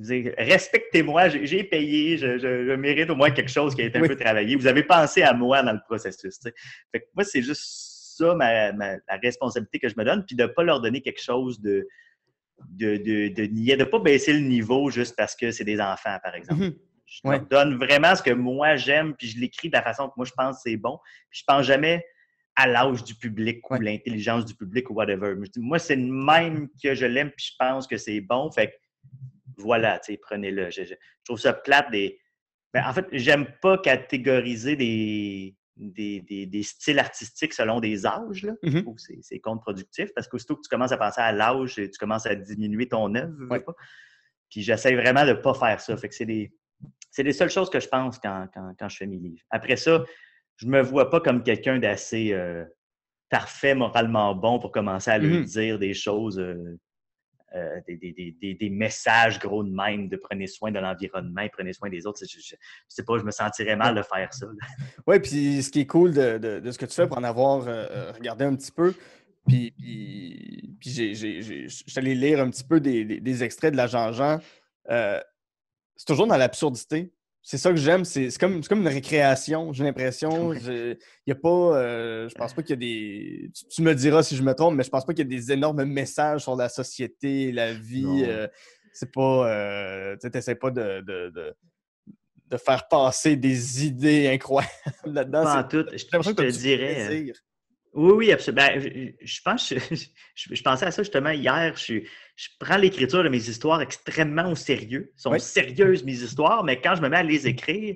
sais. Respectez-moi, j'ai payé, je mérite au moins quelque chose qui a été un peu travaillé. Vous avez pensé à moi dans le processus. T'sais. Fait que moi, c'est juste ça la responsabilité que je me donne, puis de ne pas leur donner quelque chose de niais, de ne pas baisser le niveau juste parce que c'est des enfants, par exemple. Je leur donne vraiment ce que moi j'aime, puis je l'écris de la façon que moi je pense que c'est bon. Puis je pense jamais à l'âge du public ou l'intelligence du public ou whatever. Moi, c'est le même que je l'aime, puis je pense que c'est bon. Fait que voilà, prenez-le. Je trouve ça plate en fait, j'aime pas catégoriser des styles artistiques selon des âges. Là. Je trouve que c'est contre-productif parce qu'aussitôt que tu commences à penser à l'âge, tu commences à diminuer ton œuvre. Puis j'essaie vraiment de ne pas faire ça. Fait que c'est les seules choses que je pense quand je fais mes livres. Après ça, je me vois pas comme quelqu'un d'assez parfait, moralement bon pour commencer à lui dire des choses, des messages gros de même, de prenez soin de l'environnement, prenez soin des autres. Je sais pas, je me sentirais mal de faire ça. Oui, puis ce qui est cool de ce que tu fais pour en avoir regardé un petit peu, puis je suis allé lire un petit peu des extraits de la Jean-Jean. C'est toujours dans l'absurdité. C'est ça que j'aime. C'est comme une récréation, j'ai l'impression. Il y a pas. Je pense pas qu'il y a des. Tu me diras si je me trompe, mais je pense pas qu'il y a des énormes messages sur la société, la vie. C'est pas. Tu n'essaies pas de faire passer des idées incroyables là-dedans. Pas en tout. J'ai l'impression Je te que tu fais dirais. plaisir. Oui, absolument. Je pense je pensais à ça justement hier. Je prends l'écriture de mes histoires extrêmement au sérieux. Elles sont sérieuses, mes histoires, mais quand je me mets à les écrire,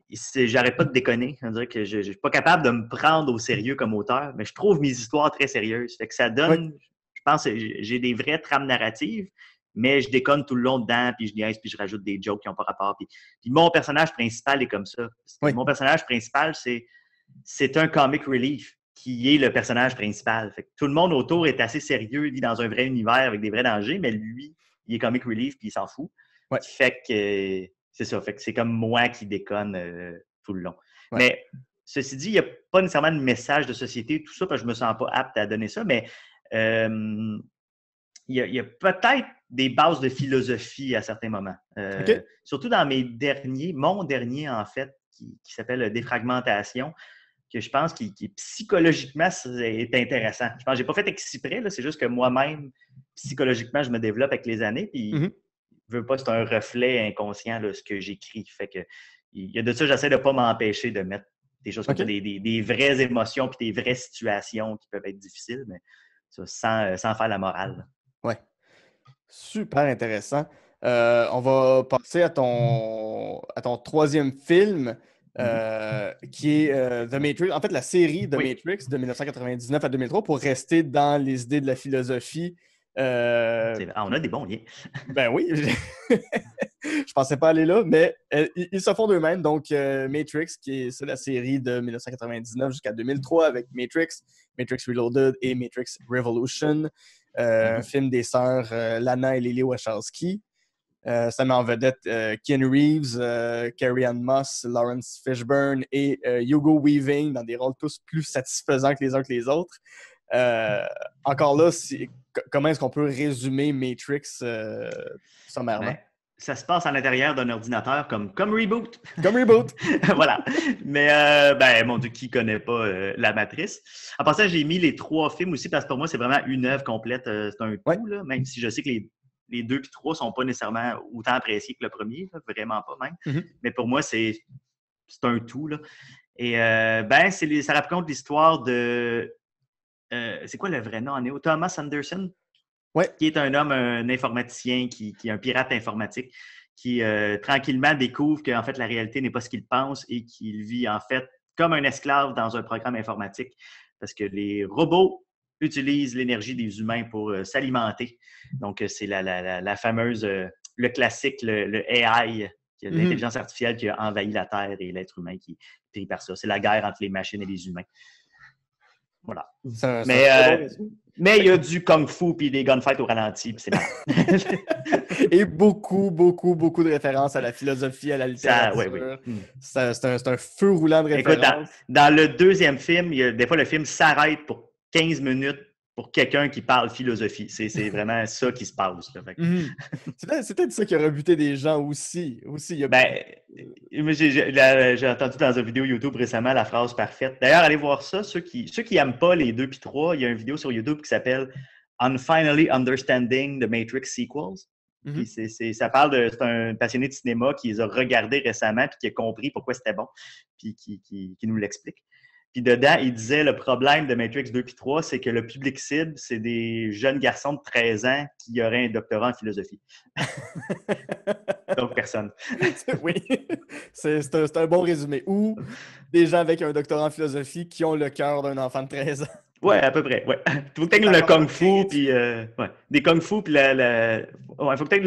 j'arrête pas de déconner. On dirait que je ne suis pas capable de me prendre au sérieux comme auteur, mais je trouve mes histoires très sérieuses. Fait que ça donne, je pense, j'ai des vraies trames narratives, mais je déconne tout le long dedans, puis je niaise, puis je rajoute des jokes qui n'ont pas rapport. Puis mon personnage principal est comme ça. Mon personnage principal, c'est un comic relief qui est le personnage principal. Fait que tout le monde autour est assez sérieux, il vit dans un vrai univers avec des vrais dangers, mais lui, il est comic relief puis il s'en fout. Fait que c'est ça. Fait que c'est comme moi qui déconne tout le long. Mais ceci dit, il n'y a pas nécessairement de message de société, tout ça, parce que je ne me sens pas apte à donner ça, mais il y a peut-être des bases de philosophie à certains moments. Surtout dans mon dernier en fait, qui s'appelle Défragmentation, que je pense qui psychologiquement est intéressant. Je pense que je n'ai pas fait exprès, c'est juste que moi-même, psychologiquement, je me développe avec les années, puis je veux pas, c'est un reflet inconscient de ce que j'écris. Fait que il y a de ça, j'essaie de ne pas m'empêcher de mettre des choses comme ça, des vraies émotions puis des vraies situations qui peuvent être difficiles, mais ça, sans faire la morale. Ouais. Super intéressant. On va passer à ton troisième film, qui est The Matrix. En fait, la série The Matrix de 1999 à 2003, pour rester dans les idées de la philosophie. On a des bons liens. Ben oui. Je pensais pas aller là, mais ils se font d'eux-mêmes. Donc, Matrix, c'est la série de 1999 jusqu'à 2003 avec Matrix, Matrix Reloaded et Matrix Revolution. Un film des sœurs Lana et Lily Wachowski. Ça met en vedette Keanu Reeves, Carrie-Anne Moss, Lawrence Fishburne et Hugo Weaving dans des rôles tous plus satisfaisants que les uns que les autres. Encore là, comment est-ce qu'on peut résumer Matrix sommairement? Ça se passe à l'intérieur d'un ordinateur comme Reboot. Comme Reboot. Voilà. Mais, mon Dieu, qui ne connaît pas la matrice? En passant, j'ai mis les 3 films aussi parce que pour moi, c'est vraiment une œuvre complète. C'est un tout, là, même si je sais que les 2 et 3 ne sont pas nécessairement autant appréciés que le premier, là, vraiment pas même. Mais pour moi, c'est un tout. Là. Et ça raconte l'histoire de... c'est quoi le vrai nom en néo? Thomas Anderson? Ouais. qui est un homme, un informaticien, qui est un pirate informatique, qui tranquillement découvre qu'en fait, la réalité n'est pas ce qu'il pense et qu'il vit en fait comme un esclave dans un programme informatique parce que les robots utilisent l'énergie des humains pour s'alimenter. Donc, c'est la fameuse, le classique, le AI, l'intelligence artificielle qui a envahi la Terre et l'être humain qui est pris par ça. C'est la guerre entre les machines et les humains. Voilà. Mais il y a du kung-fu puis des gunfights au ralenti, puis c'est marrant. Et beaucoup de références à la philosophie, à la littérature. Oui. C'est un feu roulant de références. Écoute, dans le deuxième film, des fois, le film s'arrête pour 15 minutes pour quelqu'un qui parle philosophie. C'est vraiment ça qui se passe. C'est peut-être ça qui a rebuté des gens aussi. J'ai entendu dans une vidéo YouTube récemment la phrase parfaite. D'ailleurs, allez voir ça. Ceux qui n'aiment pas les 2 puis 3, il y a une vidéo sur YouTube qui s'appelle On Finally Understanding the Matrix Sequels. Puis c'est un passionné de cinéma qui les a regardés récemment puis qui a compris pourquoi c'était bon, puis qui nous l'explique. Puis dedans, il disait le problème de Matrix 2 puis 3, c'est que le public cible, c'est des jeunes garçons de 13 ans qui auraient un doctorat en philosophie. Donc, personne. Oui, c'est un bon résumé. Ou des gens avec un doctorat en philosophie qui ont le cœur d'un enfant de 13 ans. Ouais, à peu près. Ouais. Faut que tu aimes le kung-fu, puis des kung-fu, puis faut que tu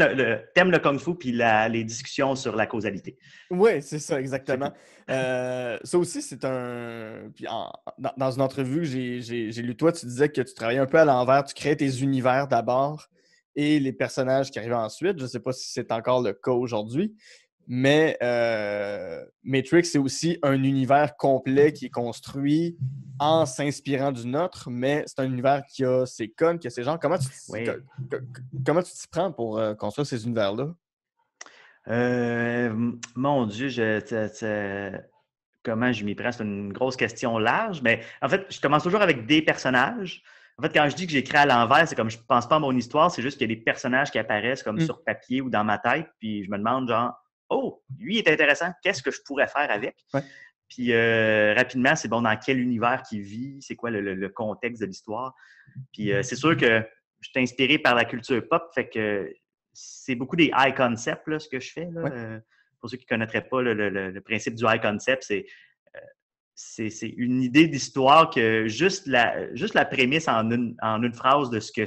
t'aimes le kung-fu, puis les discussions sur la causalité. Oui, c'est ça, exactement. Ça aussi, c'est un. Puis dans une entrevue que j'ai lu, toi, tu disais que tu travaillais un peu à l'envers, tu créais tes univers d'abord et les personnages qui arrivaient ensuite. Je ne sais pas si c'est encore le cas aujourd'hui. Mais Matrix, c'est aussi un univers complet qui est construit en s'inspirant du nôtre, mais c'est un univers qui a ses codes, qui a ses genres. Comment tu t'y prends pour construire ces univers-là? Mon Dieu, comment je m'y prends? C'est une grosse question large, mais en fait, je commence toujours avec des personnages. En fait, quand je dis que j'écris à l'envers, c'est comme je pense pas à mon histoire, c'est juste qu'il y a des personnages qui apparaissent comme sur papier ou dans ma tête, puis je me demande genre, oh, lui est intéressant, qu'est-ce que je pourrais faire avec? Ouais. Puis rapidement, c'est bon, dans quel univers qu'il vit, c'est quoi le contexte de l'histoire. Puis c'est sûr que je suis inspiré par la culture pop, fait que c'est beaucoup des high concepts, là, ce que je fais. Là. Ouais. Pour ceux qui ne connaîtraient pas le principe du high concept, c'est une idée d'histoire que juste la prémisse en une phrase de ce que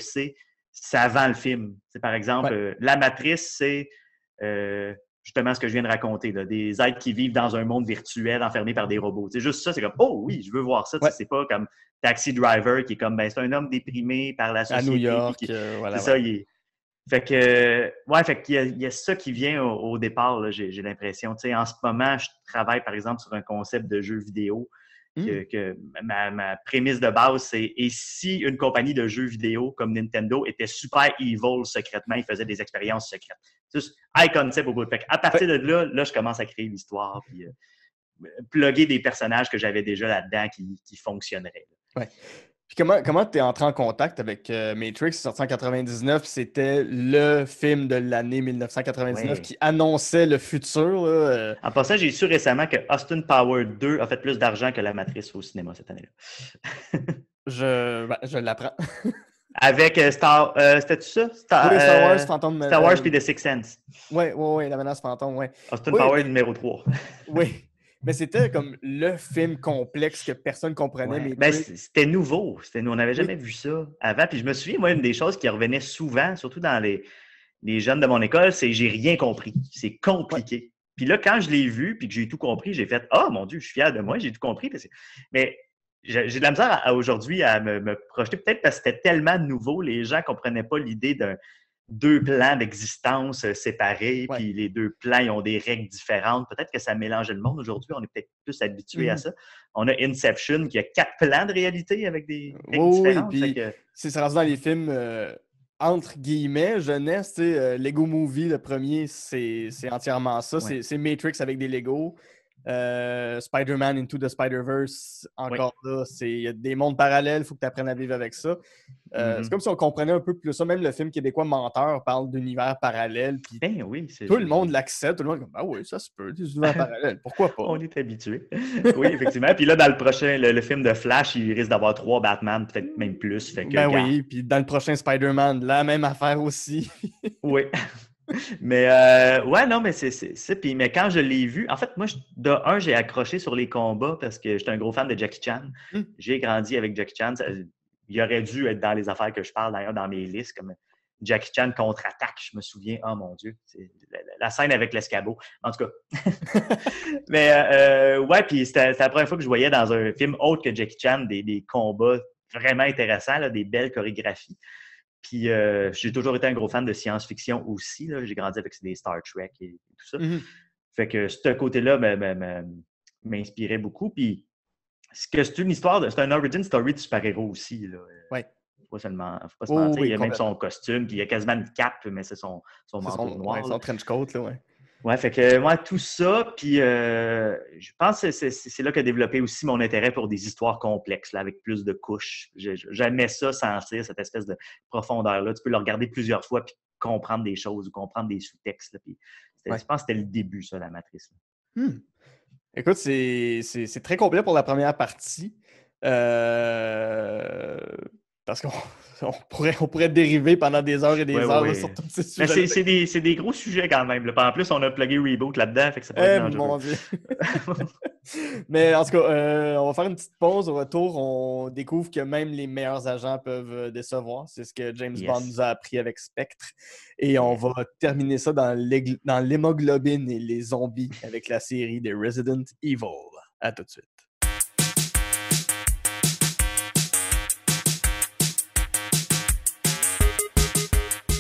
ça vend le film. C'est par exemple, la matrice, c'est justement ce que je viens de raconter, là, des êtres qui vivent dans un monde virtuel enfermés par des robots. C'est juste ça, c'est comme, oh oui, je veux voir ça. C'est pas comme Taxi Driver qui est comme, c'est un homme déprimé par la société. À New York, c'est ça, fait qu'il y a ça qui vient au départ, là, j'ai l'impression. Tu sais, en ce moment, je travaille, par exemple, sur un concept de jeu vidéo que ma prémisse de base, c'est et si une compagnie de jeux vidéo comme Nintendo était super evil secrètement, ils faisaient des expériences secrètes. C'est juste high concept au bout de fait. À partir de là, je commence à créer l'histoire puis plugger des personnages que j'avais déjà là-dedans qui fonctionneraient. Ouais. Puis comment tu es entré en contact avec Matrix? C'est sorti en 99, c'était le film de l'année 1999 qui annonçait le futur. Là. En passant, j'ai su récemment que Austin Power 2 a fait plus d'argent que La Matrice au cinéma cette année-là. Je l'apprends. Avec c'était-tu ça? Star Wars, Phantom Star Wars puis The Sixth Sense. Oui, La menace fantôme, oui. Austin Power numéro 3. Oui. Mais c'était comme le film complexe que personne ne comprenait. Ouais. Mais c'était nouveau. On n'avait jamais vu ça avant. Puis je me souviens, moi, une des choses qui revenait souvent, surtout dans les jeunes de mon école, c'est j'ai rien compris. C'est compliqué. Ouais. Puis là, quand je l'ai vu puis que j'ai tout compris, j'ai fait « Ah, mon Dieu, je suis fier de moi, j'ai tout compris. » Mais j'ai de la misère aujourd'hui à me projeter, peut-être parce que c'était tellement nouveau, les gens ne comprenaient pas l'idée d'un 2 plans d'existence séparés, puis les 2 plans, ils ont des règles différentes. Peut-être que ça mélangeait le monde aujourd'hui. On est peut-être plus habitué à ça. On a Inception qui a 4 plans de réalité avec des règles différentes. Oui, puis c'est rendu dans les films entre guillemets jeunesse. Lego Movie, le premier, c'est entièrement ça. C'est Matrix avec des Legos. Spider-Man Into the Spider-Verse, Oui. encore là, il y a des mondes parallèles, il faut que tu apprennes à vivre avec ça. C'est comme si on comprenait un peu plus ça. Même le film québécois Menteur parle d'univers parallèles, puis Ben oui, tout le monde l'accepte. Tout le monde est comme, ah oui, ça se peut, des univers parallèles, pourquoi pas? On est habitué. Oui, effectivement. Puis là, dans le prochain, le film de Flash, il risque d'avoir 3 Batman, peut-être même plus. Fait que, Ben oui, puis dans le prochain Spider-Man, la même affaire aussi. Oui. Mais ouais, non, mais c'est. Puis, mais quand je l'ai vu, en fait, moi, j'ai accroché sur les combats parce que j'étais un gros fan de Jackie Chan. J'ai grandi avec Jackie Chan. Il aurait dû être dans les affaires que je parle d'ailleurs dans mes listes, comme Jackie Chan contre-attaque, je me souviens. Oh mon Dieu, c'est la scène avec l'escabeau. En tout cas. Mais ouais, puis c'était la première fois que je voyais dans un film autre que Jackie Chan des combats vraiment intéressants, là, des belles chorégraphies. Puis j'ai toujours été un gros fan de science-fiction aussi. Là. J'ai grandi avec des Star Trek et tout ça. Fait que ce côté-là m'inspirait beaucoup. Puis c'est une histoire, c'est un origin story de super-héros aussi. Là. Ouais. Faut pas se mentir. Oui, il y a même son costume, puis il y a quasiment une cape, mais c'est son manteau noir. Ouais, son trench coat, là, ouais. Ouais, fait que moi, tout ça, puis je pense que c'est là qu'a développé aussi mon intérêt pour des histoires complexes, là, avec plus de couches. J'aimais ça sentir cette espèce de profondeur-là. Tu peux le regarder plusieurs fois puis comprendre des choses ou comprendre des sous-textes. Là, puis je pense que c'était le début, ça, la Matrice. Écoute, c'est très complet pour la première partie. Parce qu'on pourrait dériver pendant des heures et des heures là, sur tous ces sujets. C'est des gros sujets quand même. Là. En plus, on a plugué Reboot là-dedans, fait que ça peut être dangereux. Mon Dieu. Mais en tout cas, on va faire une petite pause. Au retour, on découvre que même les meilleurs agents peuvent décevoir. C'est ce que James Bond nous a appris avec Spectre. Et on va terminer ça dans l'hémoglobine et les zombies avec la série des Resident Evil. À tout de suite.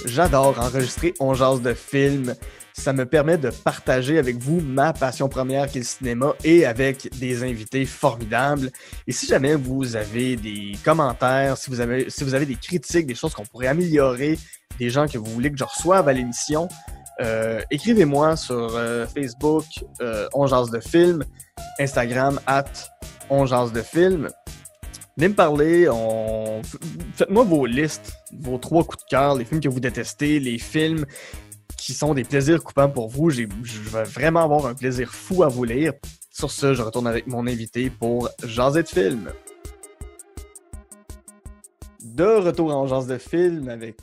J'adore enregistrer On jase de films. Ça me permet de partager avec vous ma passion première qui est le cinéma et avec des invités formidables. Et si jamais vous avez des commentaires, si vous avez des critiques, des choses qu'on pourrait améliorer, des gens que vous voulez que je reçoive à l'émission, écrivez-moi sur Facebook On jase de films, Instagram @On jase de films. Venez me parler, faites-moi vos listes, vos 3 coups de cœur, les films que vous détestez, les films qui sont des plaisirs coupants pour vous. Je vais vraiment avoir un plaisir fou à vous lire. Sur ce, je retourne avec mon invité pour jaser de films. De retour en jase de film avec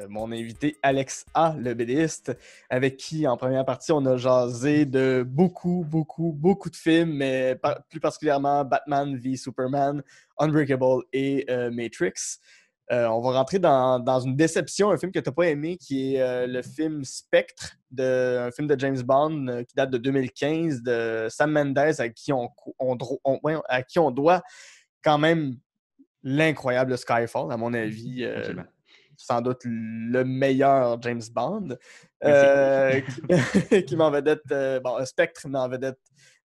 mon invité Alex A, le BDiste, avec qui, en première partie, on a jasé de beaucoup de films, mais plus particulièrement Batman v Superman, Unbreakable et Matrix. On va rentrer dans une déception, un film que tu n'as pas aimé, qui est le film Spectre, un film de James Bond qui date de 2015, de Sam Mendes, à qui on doit quand même l'incroyable Skyfall, à mon avis, sans doute le meilleur James Bond. Qui m'en vedette, Spectre m'en vedette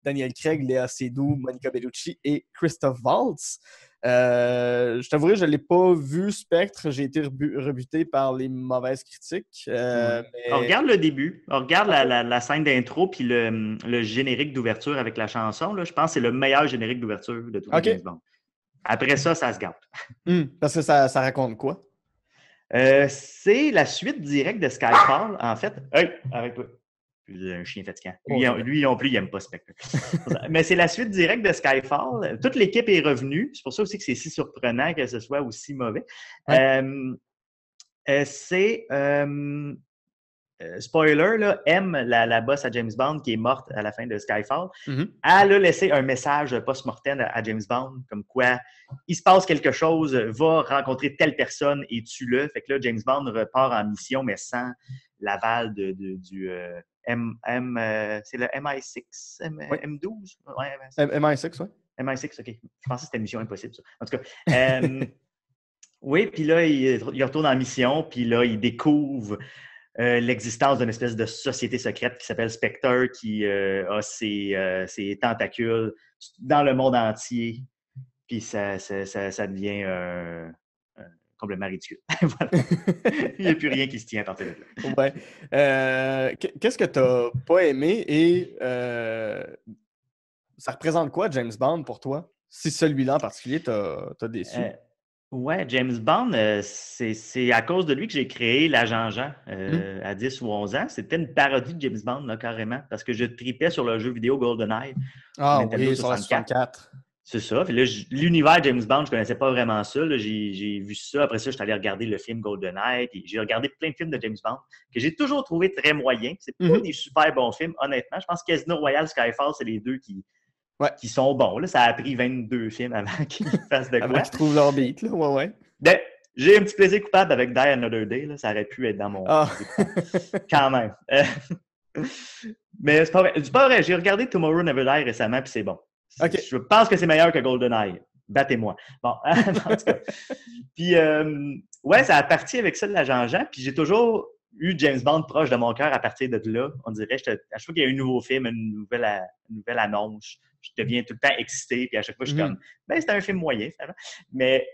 Daniel Craig, Léa Seydoux, Monica Bellucci et Christophe Waltz. Je t'avouerai, je ne l'ai pas vu, Spectre. J'ai été rebuté par les mauvaises critiques. Mais... On regarde le début. On regarde la scène d'intro puis le générique d'ouverture avec la chanson. Là. Je pense que c'est le meilleur générique d'ouverture de tout James Bond. Après ça se gâte. Parce que ça raconte quoi? C'est la suite directe de Skyfall, en fait. Hey, arrête-toi. Un chien fatigant. Lui non plus, il n'aime pas Spectre. Mais c'est la suite directe de Skyfall. Toute l'équipe est revenue. C'est pour ça aussi que c'est si surprenant que ce soit aussi mauvais. Ouais. C'est... spoiler, là, M, la boss à James Bond, qui est morte à la fin de Skyfall, elle a laissé un message post-mortem à James Bond, comme quoi il se passe quelque chose, va rencontrer telle personne et tue-le. Fait que là, James Bond repart en mission, mais sans l'aval du c'est le MI6, M12? Ouais, MI6, oui. MI6, OK. Je pensais que c'était Mission Impossible, ça. En tout cas, oui, puis là, il retourne en mission, puis là, il découvre l'existence d'une espèce de société secrète qui s'appelle Spectre, qui a ses tentacules dans le monde entier. Puis ça devient complètement ridicule. Voilà. Il n'y a plus rien qui se tient à partir de là. Ouais. Qu'est-ce que tu n'as pas aimé et ça représente quoi, James Bond, pour toi? Si celui-là en particulier t'as déçu. Ouais, James Bond, c'est à cause de lui que j'ai créé l'Agent Jean à 10 ou 11 ans. C'était une parodie de James Bond, là, carrément, parce que je tripais sur le jeu vidéo GoldenEye Ah Nintendo oui, sur la 64. 64. C'est ça. Puis là, l'univers James Bond, je ne connaissais pas vraiment ça. J'ai vu ça. Après ça, je suis allé regarder le film GoldenEye. Puis j'ai regardé plein de films de James Bond que j'ai toujours trouvé très moyens. C'est pas des super bons films, honnêtement. Je pense que Casino Royale, Skyfall, c'est les deux qui sont bons. Là, ça a pris 22 films avant qu'ils fassent de quoi. Avant qu'ils trouvent leur beat, là. Ouais. Ben, j'ai un petit plaisir coupable avec Die Another Day. Là. Ça aurait pu être dans mon... Quand même. Mais c'est pas vrai. J'ai regardé Tomorrow Never Die récemment, puis c'est bon. Okay. Je pense que c'est meilleur que GoldenEye. Battez-moi. Bon, en tout cas. Puis, ouais, ça a parti avec ça de l'Agent Jean. Puis j'ai toujours eu James Bond proche de mon cœur à partir de là. On dirait, à chaque fois qu'il y a un nouveau film, une nouvelle annonce, je deviens tout le temps excité. Puis à chaque fois, je suis comme, ben, c'était un film moyen, finalement. Mais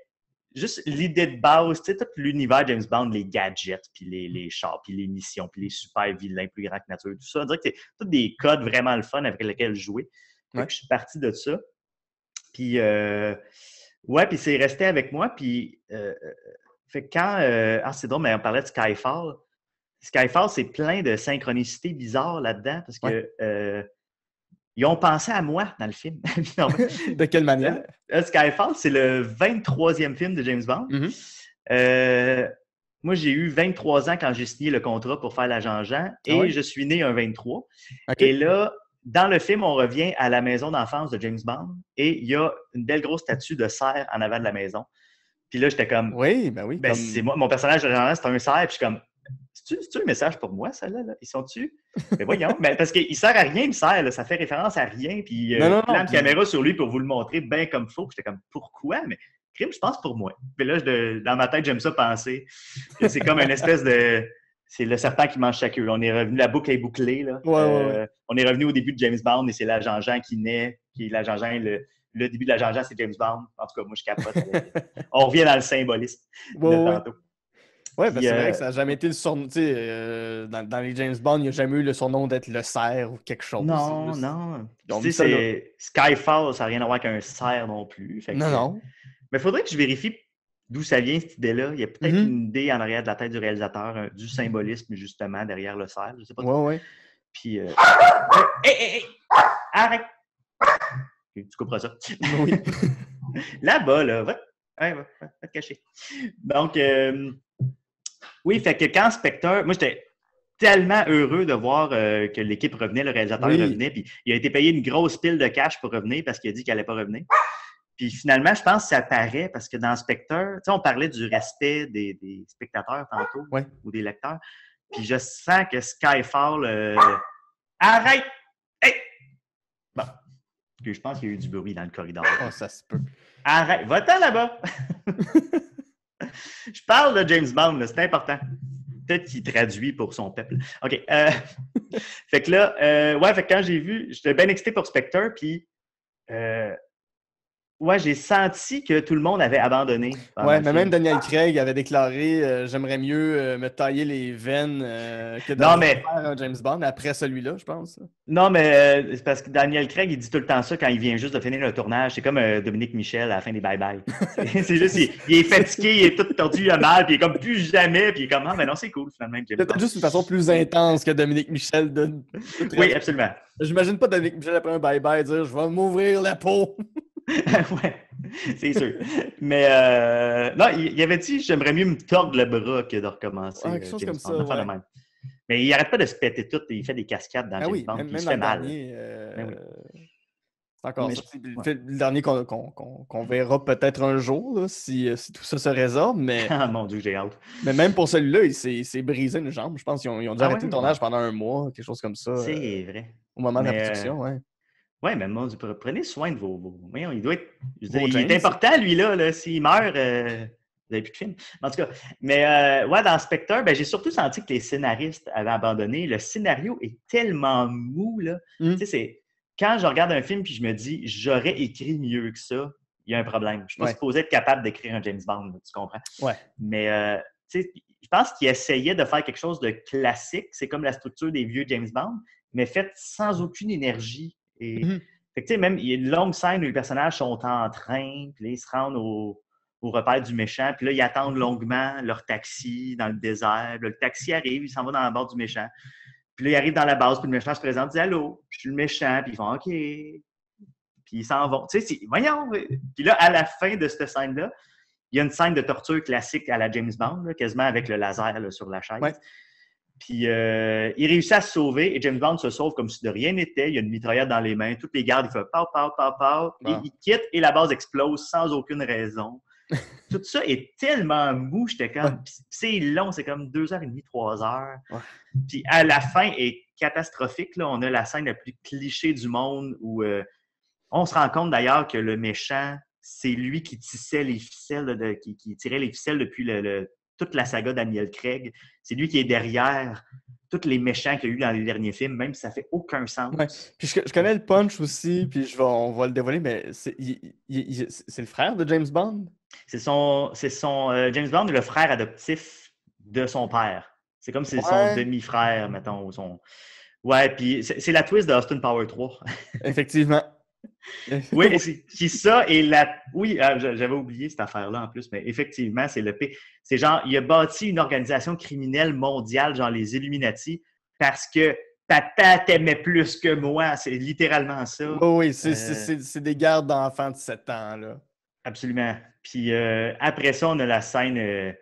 juste l'idée de base, tu sais, tout l'univers James Bond, les gadgets, puis les chars, puis les missions, puis les super vilains plus grands que nature, tout ça, on dirait que c'est tous des codes vraiment le fun avec lesquels jouer. Fait que je suis parti de ça. Puis, ouais, puis c'est resté avec moi. Puis, fait que quand... c'est drôle, mais on parlait de Skyfall. Skyfall, c'est plein de synchronicités bizarres là-dedans parce que ils ont pensé à moi dans le film. De quelle manière? Skyfall, c'est le 23e film de James Bond. Moi, j'ai eu 23 ans quand j'ai signé le contrat pour faire l'Agent Jean et je suis né un 23. Okay. Et là, dans le film, on revient à la maison d'enfance de James Bond et il y a une belle grosse statue de cerf en avant de la maison. Puis là, j'étais comme... Oui, ben oui. Ben, comme... c'est moi, mon personnage de c'est un cerf. Puis je suis comme... C'est-tu un message pour moi, celle-là? Là? Ils sont-tu? Mais voyons. Ben, parce qu'il sert à rien, le cerf. Là. Ça fait référence à rien. Puis plein de caméra sur lui pour vous le montrer bien comme il faut. Puis j'étais comme, pourquoi? Mais crime, je pense pour moi. Puis là, dans ma tête, j'aime ça penser. C'est comme une espèce de... C'est le serpent qui mange sa queue. On est revenu, la boucle est bouclée. Là. On est revenu au début de James Bond et c'est l'Agent Jean qui naît. Puis l'Agent Jean, le début de l'Agent Jean, c'est James Bond. En tout cas, moi, je capote. On revient dans le symbolisme de tantôt. Oui, parce que c'est vrai que ça n'a jamais été le surnom. Dans les James Bond, il n'y a jamais eu le surnom d'être le cerf ou quelque chose. Non, non. Tu sais, Skyfall, ça n'a rien à voir qu'un cerf non plus. Fait que, non. Mais il faudrait que je vérifie d'où ça vient, cette idée-là. Il y a peut-être une idée en arrière de la tête du réalisateur, du symbolisme, justement, derrière le cerf. Je ne sais pas. Oui. Puis, hey! Arrête! Tu couperas ça. Oui. Là-bas, là, va te cacher. Donc, oui, fait que quand Spectre, moi, j'étais tellement heureux de voir que l'équipe revenait, le réalisateur revenait, puis il a été payé une grosse pile de cash pour revenir parce qu'il a dit qu'il n'allait pas revenir. Puis finalement, je pense que ça paraît parce que dans Spectre, tu sais, on parlait du respect des spectateurs tantôt ou des lecteurs. Puis je sens que Skyfall... Arrête! Hey! Bon. Puis je pense qu'il y a eu du bruit dans le corridor. Oh, ça se peut. Arrête! Va-t'en là-bas! Je parle de James Bond, c'est important. Peut-être qu'il traduit pour son peuple. OK. Fait que là, fait que quand j'ai vu, j'étais bien excité pour Spectre, puis j'ai senti que tout le monde avait abandonné. Ouais, mais même Daniel Craig avait déclaré j'aimerais mieux me tailler les veines que de faire un James Bond après celui-là, je pense. Non, mais c'est parce que Daniel Craig, il dit tout le temps ça quand il vient juste de finir le tournage. C'est comme Dominique Michel à la fin des Bye Bye. C'est juste, il est fatigué, il est tout tordu, il a mal, puis il est comme plus jamais, puis il est comme, mais non, c'est cool finalement. C'est peut-être juste une façon plus intense que Dominique Michel de... Oui, absolument. J'imagine pas Dominique Michel après un Bye Bye dire je vais m'ouvrir la peau. Ouais, c'est sûr. Mais non, il avait dit j'aimerais mieux me tordre le bras que de recommencer. Quelque chose comme ça. Ouais. Même. Mais il n'arrête pas de se péter tout. Il fait des cascades dans James Bond. Même il se fait mal. C'est encore ça. Le dernier qu'on verra peut-être un jour, là, si tout ça se résorbe. Mais... Ah mon Dieu, j'ai hâte. Mais même pour celui-là, il s'est brisé une jambe. Je pense qu'ils ont dû arrêter le tournage pendant un mois, quelque chose comme ça. C'est vrai. Au moment de la production, Oui, mais mon Dieu, prenez soin de vos... Voyons, il doit être... il est important, lui-là. S'il meurt, vous n'avez plus de film. En tout cas, mais dans Spectre, j'ai surtout senti que les scénaristes avaient abandonné. Le scénario est tellement mou, là. Tu sais, c'est... Quand je regarde un film puis je me dis « j'aurais écrit mieux que ça », il y a un problème. Je ne suis pas supposé être capable d'écrire un James Bond, tu comprends? Ouais. Mais, tu sais, je pense qu'il essayait de faire quelque chose de classique. C'est comme la structure des vieux James Bond, mais faite sans aucune énergie. Et Fait que, tu sais, même, il y a une longue scène où les personnages sont en train, puis là, ils se rendent au repère du méchant, puis là, ils attendent longuement leur taxi dans le désert. Puis là, le taxi arrive, il s'en va dans la base du méchant. Puis là, il arrive dans la base, puis le méchant se présente, dit « Allô, je suis le méchant », puis ils font « OK ». Puis ils s'en vont. Tu sais, voyons! Puis là, à la fin de cette scène-là, il y a une scène de torture classique à la James Bond, là, quasiment avec le laser là, sur la chaise. Ouais. Puis il réussit à se sauver et James Bond se sauve comme si de rien n'était. Il y a une mitraillette dans les mains. Toutes les gardes, il fait pow, pow, pow, pow. Et il quitte et la base explose sans aucune raison. Tout ça est tellement mou. J'étais comme... C'est long, c'est comme 2h30, 3h. Ouais. Puis à la fin est catastrophique. Là. On a la scène la plus cliché du monde où on se rend compte d'ailleurs que le méchant, c'est lui qui tissait les ficelles, qui tirait les ficelles depuis toute la saga Daniel Craig. C'est lui qui est derrière tous les méchants qu'il y a eu dans les derniers films, même si ça fait aucun sens. Ouais. Puis je connais le punch aussi, puis on va le dévoiler, mais c'est le frère de James Bond? C'est son James Bond est le frère adoptif de son père. C'est comme si c'est son demi-frère, mettons. Ou son... Ouais, puis c'est la twist de Austin Power 3. Effectivement. Oui, puis ça et la... Oui, j'avais oublié cette affaire-là en plus, mais effectivement, c'est le P. C'est genre, il a bâti une organisation criminelle mondiale, genre les Illuminati, parce que papa t'aimait plus que moi. C'est littéralement ça. Oui, c'est des gardes d'enfants de 7 ans, là. Absolument. Puis après ça, on a la scène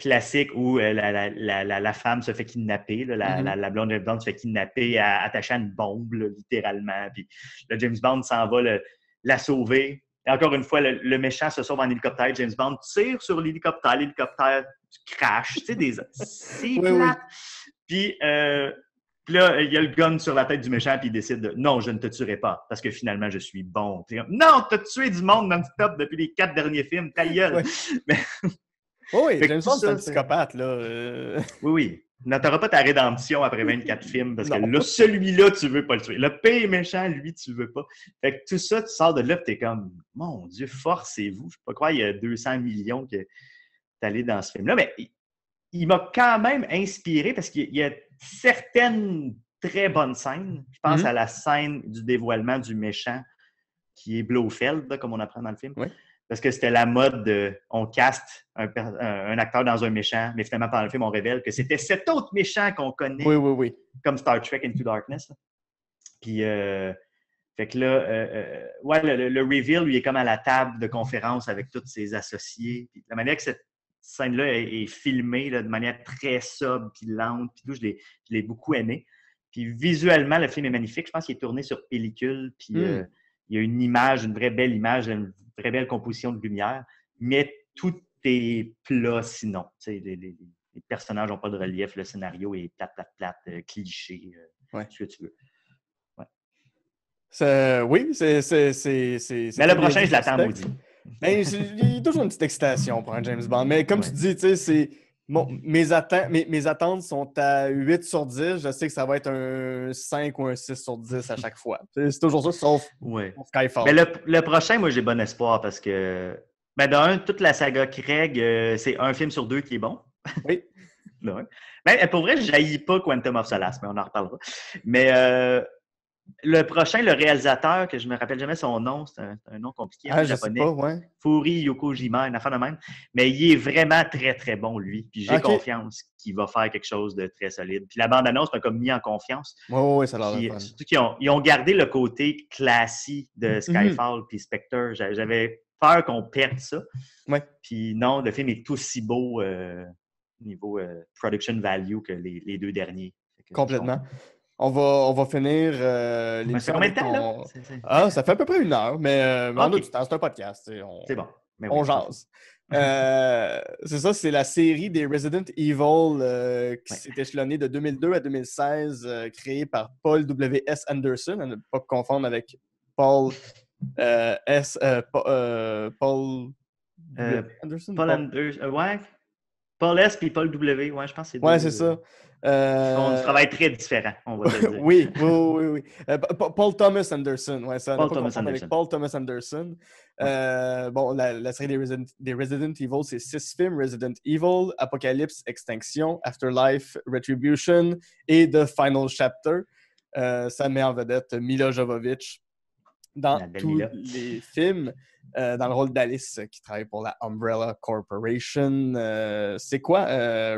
classique où la femme se fait kidnapper. Là, la blonde James Bond se fait kidnapper, attachée à une bombe, là, littéralement. Puis le James Bond s'en va la sauver. Et encore une fois, le méchant se sauve en hélicoptère. James Bond tire sur l'hélicoptère crash. Tu sais, c'est plate. Puis là, il y a le gun sur la tête du méchant, puis il décide de « Non, je ne te tuerai pas, parce que finalement, je suis bon. » Non, t'as tué du monde non-stop depuis les 4 derniers films, ta gueule! Ouais. Mais... Oui, James Bond, c'est un psychopathe, là. Oui. N'auras pas ta rédemption après 24 films, parce que là, celui-là, tu veux pas le tuer. Le pire méchant, lui, tu veux pas. Fait que tout ça, tu sors de là, t'es comme « Mon Dieu, forcez-vous! » Je peux pas croire qu'il y a 200 millions qui est allé dans ce film-là, mais il m'a quand même inspiré, parce qu'il y a certaines très bonnes scènes. Je pense à la scène du dévoilement du méchant qui est Blofeld, là, comme on apprend dans le film. Oui. Parce que c'était la mode de on caste un acteur dans un méchant, mais finalement, pendant le film, on révèle que c'était cet autre méchant qu'on connaît, comme Star Trek Into Darkness. Là. Puis, fait que là, ouais, le reveal, lui, est comme à la table de conférence avec tous ses associés. Puis, la manière que cette scène-là est filmée là, de manière très sobre puis lente, puis tout, je l'ai beaucoup aimé. Puis visuellement, le film est magnifique. Je pense qu'il est tourné sur pellicule, puis il y a une image, une vraie belle image, une vraie belle composition de lumière, mais tout est plat sinon. Les personnages n'ont pas de relief, le scénario est plate, cliché, ce que tu veux. Ouais. Oui, c'est mais le prochain, je l'attends, maudit. Ben, il y a toujours une petite excitation pour un James Bond. Mais comme tu dis, tu sais, c'est. Bon, mes attentes sont à 8 sur 10. Je sais que ça va être un 5 ou un 6 sur 10 à chaque fois. C'est toujours ça, sauf Skyfall. Mais le prochain, moi, j'ai bon espoir parce que, ben, d'un, toute la saga Craig, c'est un film sur 2 qui est bon. Oui. Ben, pour vrai, je n'haïs pas Quantum of Solace, mais on en reparlera. Mais le prochain, le réalisateur, que je ne me rappelle jamais son nom, c'est un nom compliqué en japonais. Sais pas, ouais. Furi Yokojima, une affaire de même. Mais il est vraiment très, très bon, lui. Puis j'ai confiance qu'il va faire quelque chose de très solide. Puis la bande-annonce m'a comme mis en confiance. Oui, ça a l'air fun. Surtout qu'ils ont gardé le côté classique de Skyfall puis Spectre. J'avais peur qu'on perde ça. Ouais. Puis non, le film est aussi beau niveau production value que les 2 derniers. Complètement. On va finir l'émission. Ça fait combien de temps, là? Ça fait à peu près 1 heure, mais on a du temps, c'est un podcast. C'est bon. On jase. C'est ça, c'est la série des Resident Evil qui s'est échelonnée de 2002 à 2016, créée par Paul W.S. Anderson, à ne pas confondre avec Paul S. Paul Anderson? Paul S. puis Paul W. Ouais, je pense que c'est c'est ça. On travaille très différent, on va te dire. oui. Paul Thomas Anderson. Ouais, ça Paul Thomas Anderson. Avec Paul Thomas Anderson. Bon, la série des Resident Evil, c'est 6 films. Resident Evil, Apocalypse, Extinction, Afterlife, Retribution et The Final Chapter. Ça met en vedette Mila Jovovich. dans belle tous Mila. les films, dans le rôle d'Alice, qui travaille pour la Umbrella Corporation. C'est quoi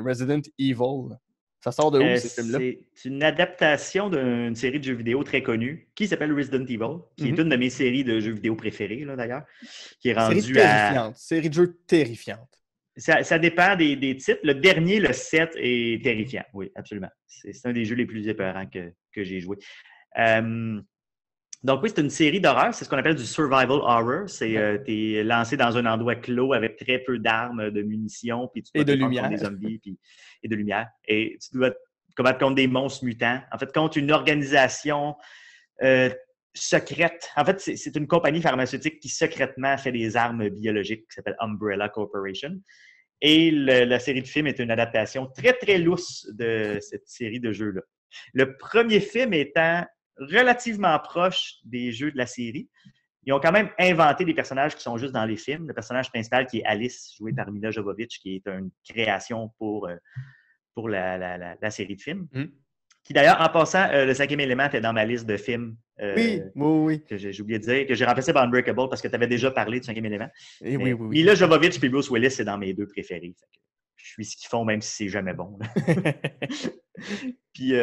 Resident Evil? Ça sort de où, ces films-là? C'est une adaptation d'une série de jeux vidéo très connue qui s'appelle Resident Evil, qui est une de mes séries de jeux vidéo préférées, là, d'ailleurs, qui est rendue à... Série de jeux terrifiante. Ça dépend des titres. Le dernier, le 7, est terrifiant. Oui, absolument. C'est un des jeux les plus épeurants que j'ai joué. Donc oui, c'est une série d'horreur. C'est ce qu'on appelle du survival horror. C'est t'es lancé dans un endroit clos avec très peu d'armes, de munitions, puis tu dois te défendre contre des zombies et de lumière. Et tu dois te combattre contre des monstres mutants. En fait, contre une organisation secrète. En fait, c'est une compagnie pharmaceutique qui secrètement fait des armes biologiques qui s'appelle Umbrella Corporation. Et la série de films est une adaptation très, très lousse de cette série de jeux-là. Le premier film étant relativement proche des jeux de la série. Ils ont quand même inventé des personnages qui sont juste dans les films. Le personnage principal qui est Alice, joué par Mila Jovovich, qui est une création pour la série de films. Qui d'ailleurs, en passant, le 5e élément était dans ma liste de films. Oui. Que j'ai oublié de dire, que j'ai remplacé par Unbreakable parce que tu avais déjà parlé du 5e élément. Oui. Mila Jovovich et Bruce Willis, c'est dans mes deux préférés. Fait que je suis ce qu'ils font, même si c'est jamais bon. Puis,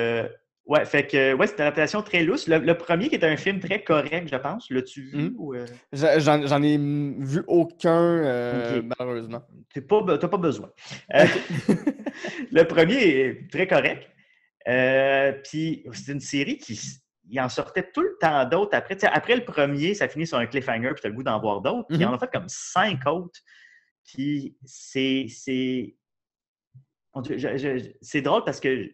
c'est une adaptation très lousse. Le premier qui est un film très correct, je pense. L'as-tu vu? J'en ai vu aucun, malheureusement. T'as pas besoin. Le premier est très correct. Puis c'est une série qui en sortait tout le temps d'autres après. Après le premier, ça finit sur un cliffhanger, puis tu as le goût d'en voir d'autres. Puis il en a fait comme 5 autres. Puis c'est drôle parce que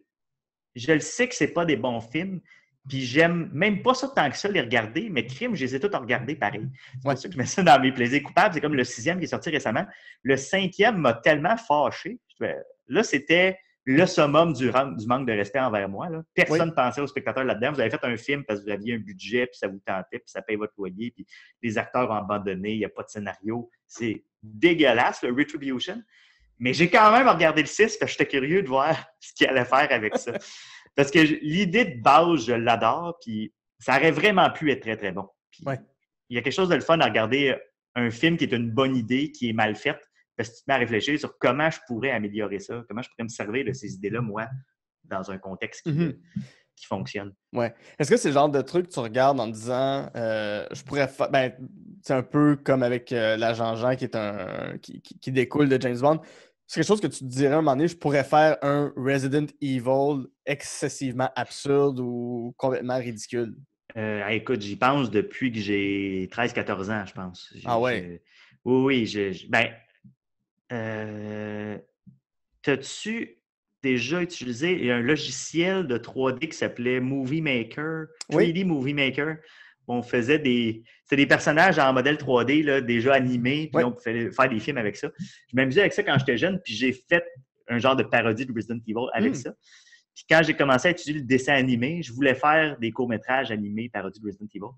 je le sais que c'est pas des bons films, puis j'aime même pas ça tant que ça les regarder, mais crime, je les ai tous regardés pareil. C'est pour ça que je mets ça dans mes plaisirs coupables. C'est comme le 6e qui est sorti récemment. Le 5e m'a tellement fâché. Là, c'était le summum du manque de respect envers moi. Là. Personne ne pensait aux spectateurs là-dedans. Vous avez fait un film parce que vous aviez un budget, puis ça vous tentait, puis ça paye votre loyer, puis les acteurs ont abandonné, il n'y a pas de scénario. C'est dégueulasse, le Retribution. Mais j'ai quand même regardé le 6 parce que j'étais curieux de voir ce qu'il allait faire avec ça. Parce que l'idée de base, je l'adore, puis ça aurait vraiment pu être très, très bon. Puis, il y a quelque chose de le fun à regarder un film qui est une bonne idée, qui est mal faite, parce que tu te mets à réfléchir sur comment je pourrais améliorer ça, comment je pourrais me servir de ces idées-là, moi, dans un contexte qui fonctionne. Ouais. Est-ce que c'est le genre de truc que tu regardes en te disant je pourrais faire. Ben, c'est un peu comme avec l'agent Jean qui découle de James Bond. C'est quelque chose que tu te dirais à un moment donné, je pourrais faire un Resident Evil excessivement absurde ou complètement ridicule. Écoute, j'y pense depuis que j'ai 13-14 ans, je pense. Oui. T'as-tu déjà utilisé un logiciel de 3D qui s'appelait Movie Maker, 3D Movie Maker? On faisait c'était des personnages en modèle 3D là, déjà animés, puis on pouvait faire des films avec ça. Je m'amusais avec ça quand j'étais jeune, puis j'ai fait un genre de parodie de Resident Evil avec ça. Puis quand j'ai commencé à étudier le dessin animé, je voulais faire des courts-métrages animés parodie de Resident Evil.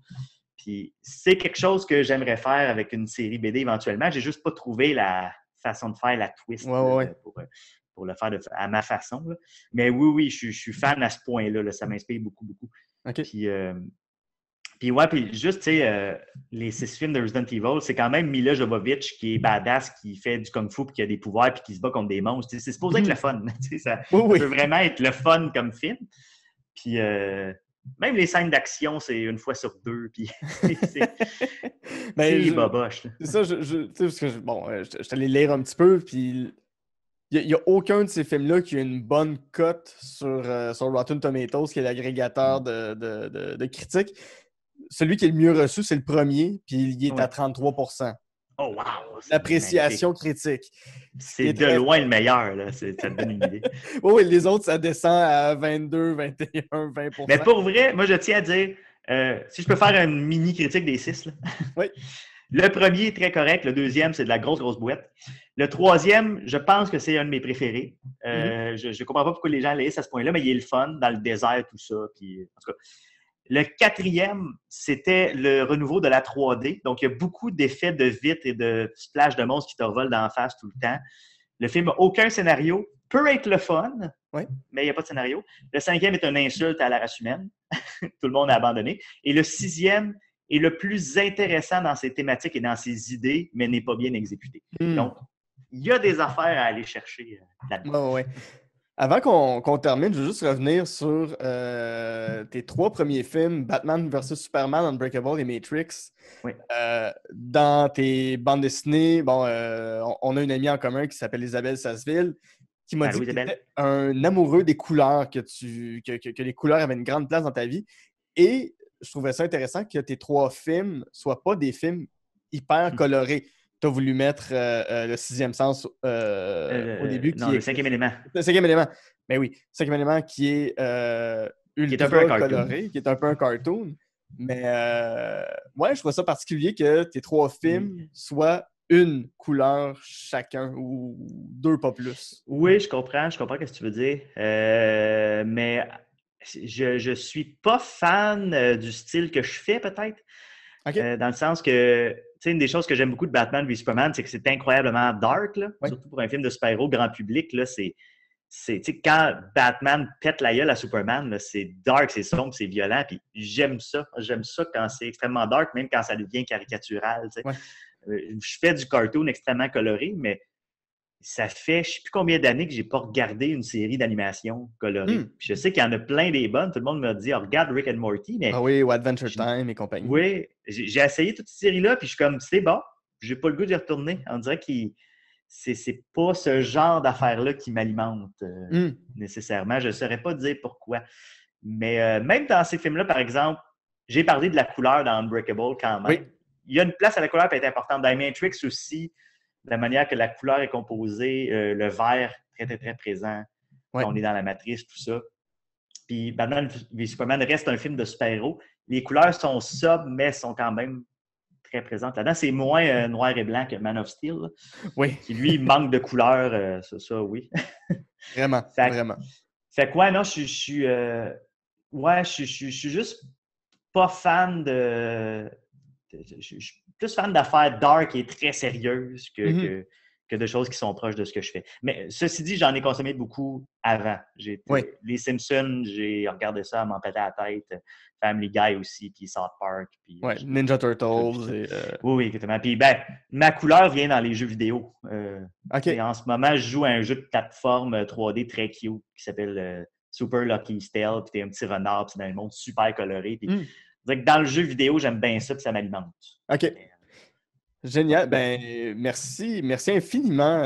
Puis c'est quelque chose que j'aimerais faire avec une série BD éventuellement. J'ai juste pas trouvé la façon de faire la twist pour le faire à ma façon. Là. Mais oui, je suis fan à ce point-là. Là. Ça m'inspire beaucoup, beaucoup. Okay. Puis juste, tu sais, les 6 films de Resident Evil, c'est quand même Mila Jovovich qui est badass, qui fait du kung-fu, puis qui a des pouvoirs, puis qui se bat contre des monstres. C'est supposé être le fun. Ça peut vraiment être le fun comme film. Puis même les scènes d'action, c'est 1 fois sur 2. Puis c'est boboche. C'est ça, parce que je suis allé lire un petit peu, puis il n'y a aucun de ces films-là qui a une bonne cote sur Rotten Tomatoes, qui est l'agrégateur de critiques. Celui qui est le mieux reçu, c'est le premier, puis il est à 33%. Oh, wow! L'appréciation critique. C'est de loin le meilleur, là. Ça te donne une idée. Oui, les autres, ça descend à 22, 21, 20%. Mais pour vrai, moi, je tiens à dire, si je peux faire une mini-critique des 6, là. Oui. Le premier est très correct. Le deuxième, c'est de la grosse boîte. Le troisième, je pense que c'est un de mes préférés. Je ne comprends pas pourquoi les gens laissent à ce point-là, mais il est le fun, dans le désert, tout ça. Puis, en tout cas, le quatrième, c'était le renouveau de la 3D. Donc, il y a beaucoup d'effets de vitres et de splash de monstres qui te revolent d'en face tout le temps. Le film n'a aucun scénario. Peut être le fun, mais il n'y a pas de scénario. Le 5e est une insulte à la race humaine. Tout le monde a abandonné. Et le 6e est le plus intéressant dans ses thématiques et dans ses idées, mais n'est pas bien exécuté. Donc, il y a des affaires à aller chercher là-dedans. Ouais. Avant qu'on termine, je veux juste revenir sur tes 3 premiers films, Batman vs Superman, Unbreakable et Matrix. Oui. Dans tes bandes dessinées, on a une amie en commun qui s'appelle Isabelle Sasseville, qui m'a dit que tu étais un amoureux des couleurs, que les couleurs avaient une grande place dans ta vie. Et je trouvais ça intéressant que tes 3 films ne soient pas des films hyper colorés. Tu as voulu mettre le sixième sens au début. Non, le cinquième élément. Le cinquième élément. Mais oui, le cinquième élément qui est ultra coloré, qui est un peu un cartoon. Mais ouais, je trouve ça particulier que tes 3 films soient une couleur chacun ou 2, pas plus. Oui, je comprends ce que tu veux dire. Mais je suis pas fan du style que je fais, peut-être. Okay. Dans le sens que, tu sais, une des choses que j'aime beaucoup de Batman v Superman, c'est que c'est incroyablement dark, là. Oui. Surtout pour un film de super-héros grand public, là, tu sais, quand Batman pète la gueule à Superman, là, c'est dark, c'est sombre, c'est violent, puis j'aime ça. J'aime ça quand c'est extrêmement dark, même quand ça devient caricatural, tu sais. Ouais. Je fais du cartoon extrêmement coloré, mais ça fait je ne sais plus combien d'années que je n'ai pas regardé une série d'animation colorée. Puis je sais qu'il y en a plein des bonnes. Tout le monde m'a dit regarde Rick and Morty. Mais oui, ou Adventure Time et compagnie. Oui, j'ai essayé toutes ces séries-là, puis je suis comme c'est bon, j'ai pas le goût d'y retourner. On dirait que c'est pas ce genre d'affaires-là qui m'alimente nécessairement. Je ne saurais pas dire pourquoi. Mais même dans ces films-là, par exemple, j'ai parlé de la couleur dans Unbreakable quand même. Oui. Il y a une place à la couleur qui est importante. Dans Matrix aussi, la manière que la couleur est composée, le vert très, très, très présent quand on est dans la matrice, tout ça. Puis Batman v Superman reste un film de super-héros. Les couleurs sont sobres, mais sont quand même très présentes là-dedans. C'est moins noir et blanc que Man of Steel, là, qui, lui, manque de couleurs. Ça, oui. Vraiment, vraiment. Fait quoi, non, je suis juste pas fan de... Je suis plus fan d'affaires dark et très sérieuses que de choses qui sont proches de ce que je fais. Mais ceci dit, j'en ai consommé beaucoup avant. Les Simpsons, j'ai regardé ça, m'en pétait la tête. Family Guy aussi, puis South Park. Puis, Ninja Turtles. Oui, exactement. Puis ma couleur vient dans les jeux vidéo. Et en ce moment, je joue à un jeu de plateforme 3D très cute qui s'appelle Super Lucky Stealth. Puis t'es un petit renard, puis c'est dans un monde super coloré. Puis dans le jeu vidéo, j'aime bien ça, puis ça m'alimente. OK. Génial. Ben, merci infiniment.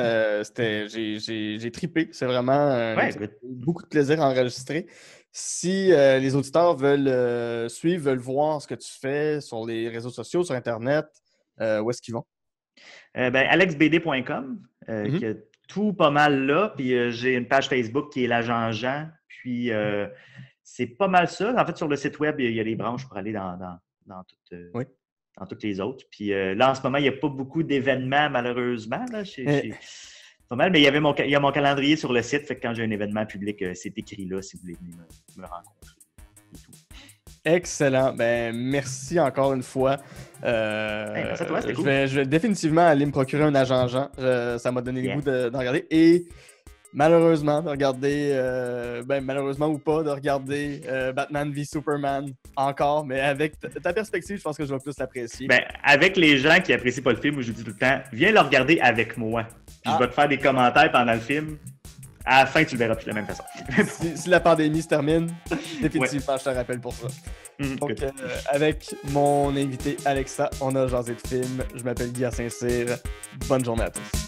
J'ai trippé. C'est vraiment beaucoup de plaisir à enregistrer. Si les auditeurs veulent suivre, veulent voir ce que tu fais sur les réseaux sociaux, sur Internet, où est-ce qu'ils vont? alexbd.com, qui a tout pas mal là. Puis j'ai une page Facebook qui est l'Agent Jean. Puis c'est pas mal ça. En fait, sur le site web, il y a des branches pour aller dans toutes les autres. Puis là, en ce moment, il n'y a pas beaucoup d'événements, malheureusement. Là, pas mal, mais il y a mon calendrier sur le site. Fait que quand j'ai un événement public, c'est écrit là si vous voulez venir me rencontrer. Et tout. Excellent. Ben, merci encore une fois. Merci à toi, c'était cool. Je vais définitivement aller me procurer un agent Jean. Ça m'a donné le goût d'en regarder. Et malheureusement, de regarder, malheureusement ou pas, de regarder Batman v Superman encore, mais avec ta perspective, je pense que je vais plus l'apprécier. Avec les gens qui apprécient pas le film, je vous dis tout le temps, viens le regarder avec moi. Puis je vais te faire des commentaires pendant le film. À la fin, tu le verras plus de la même façon. si la pandémie se termine, définitivement, je te rappelle pour ça. Donc, avec mon invité Alexa, on a jasé de film. Je m'appelle Guy Saint-Cyr. Bonne journée à tous.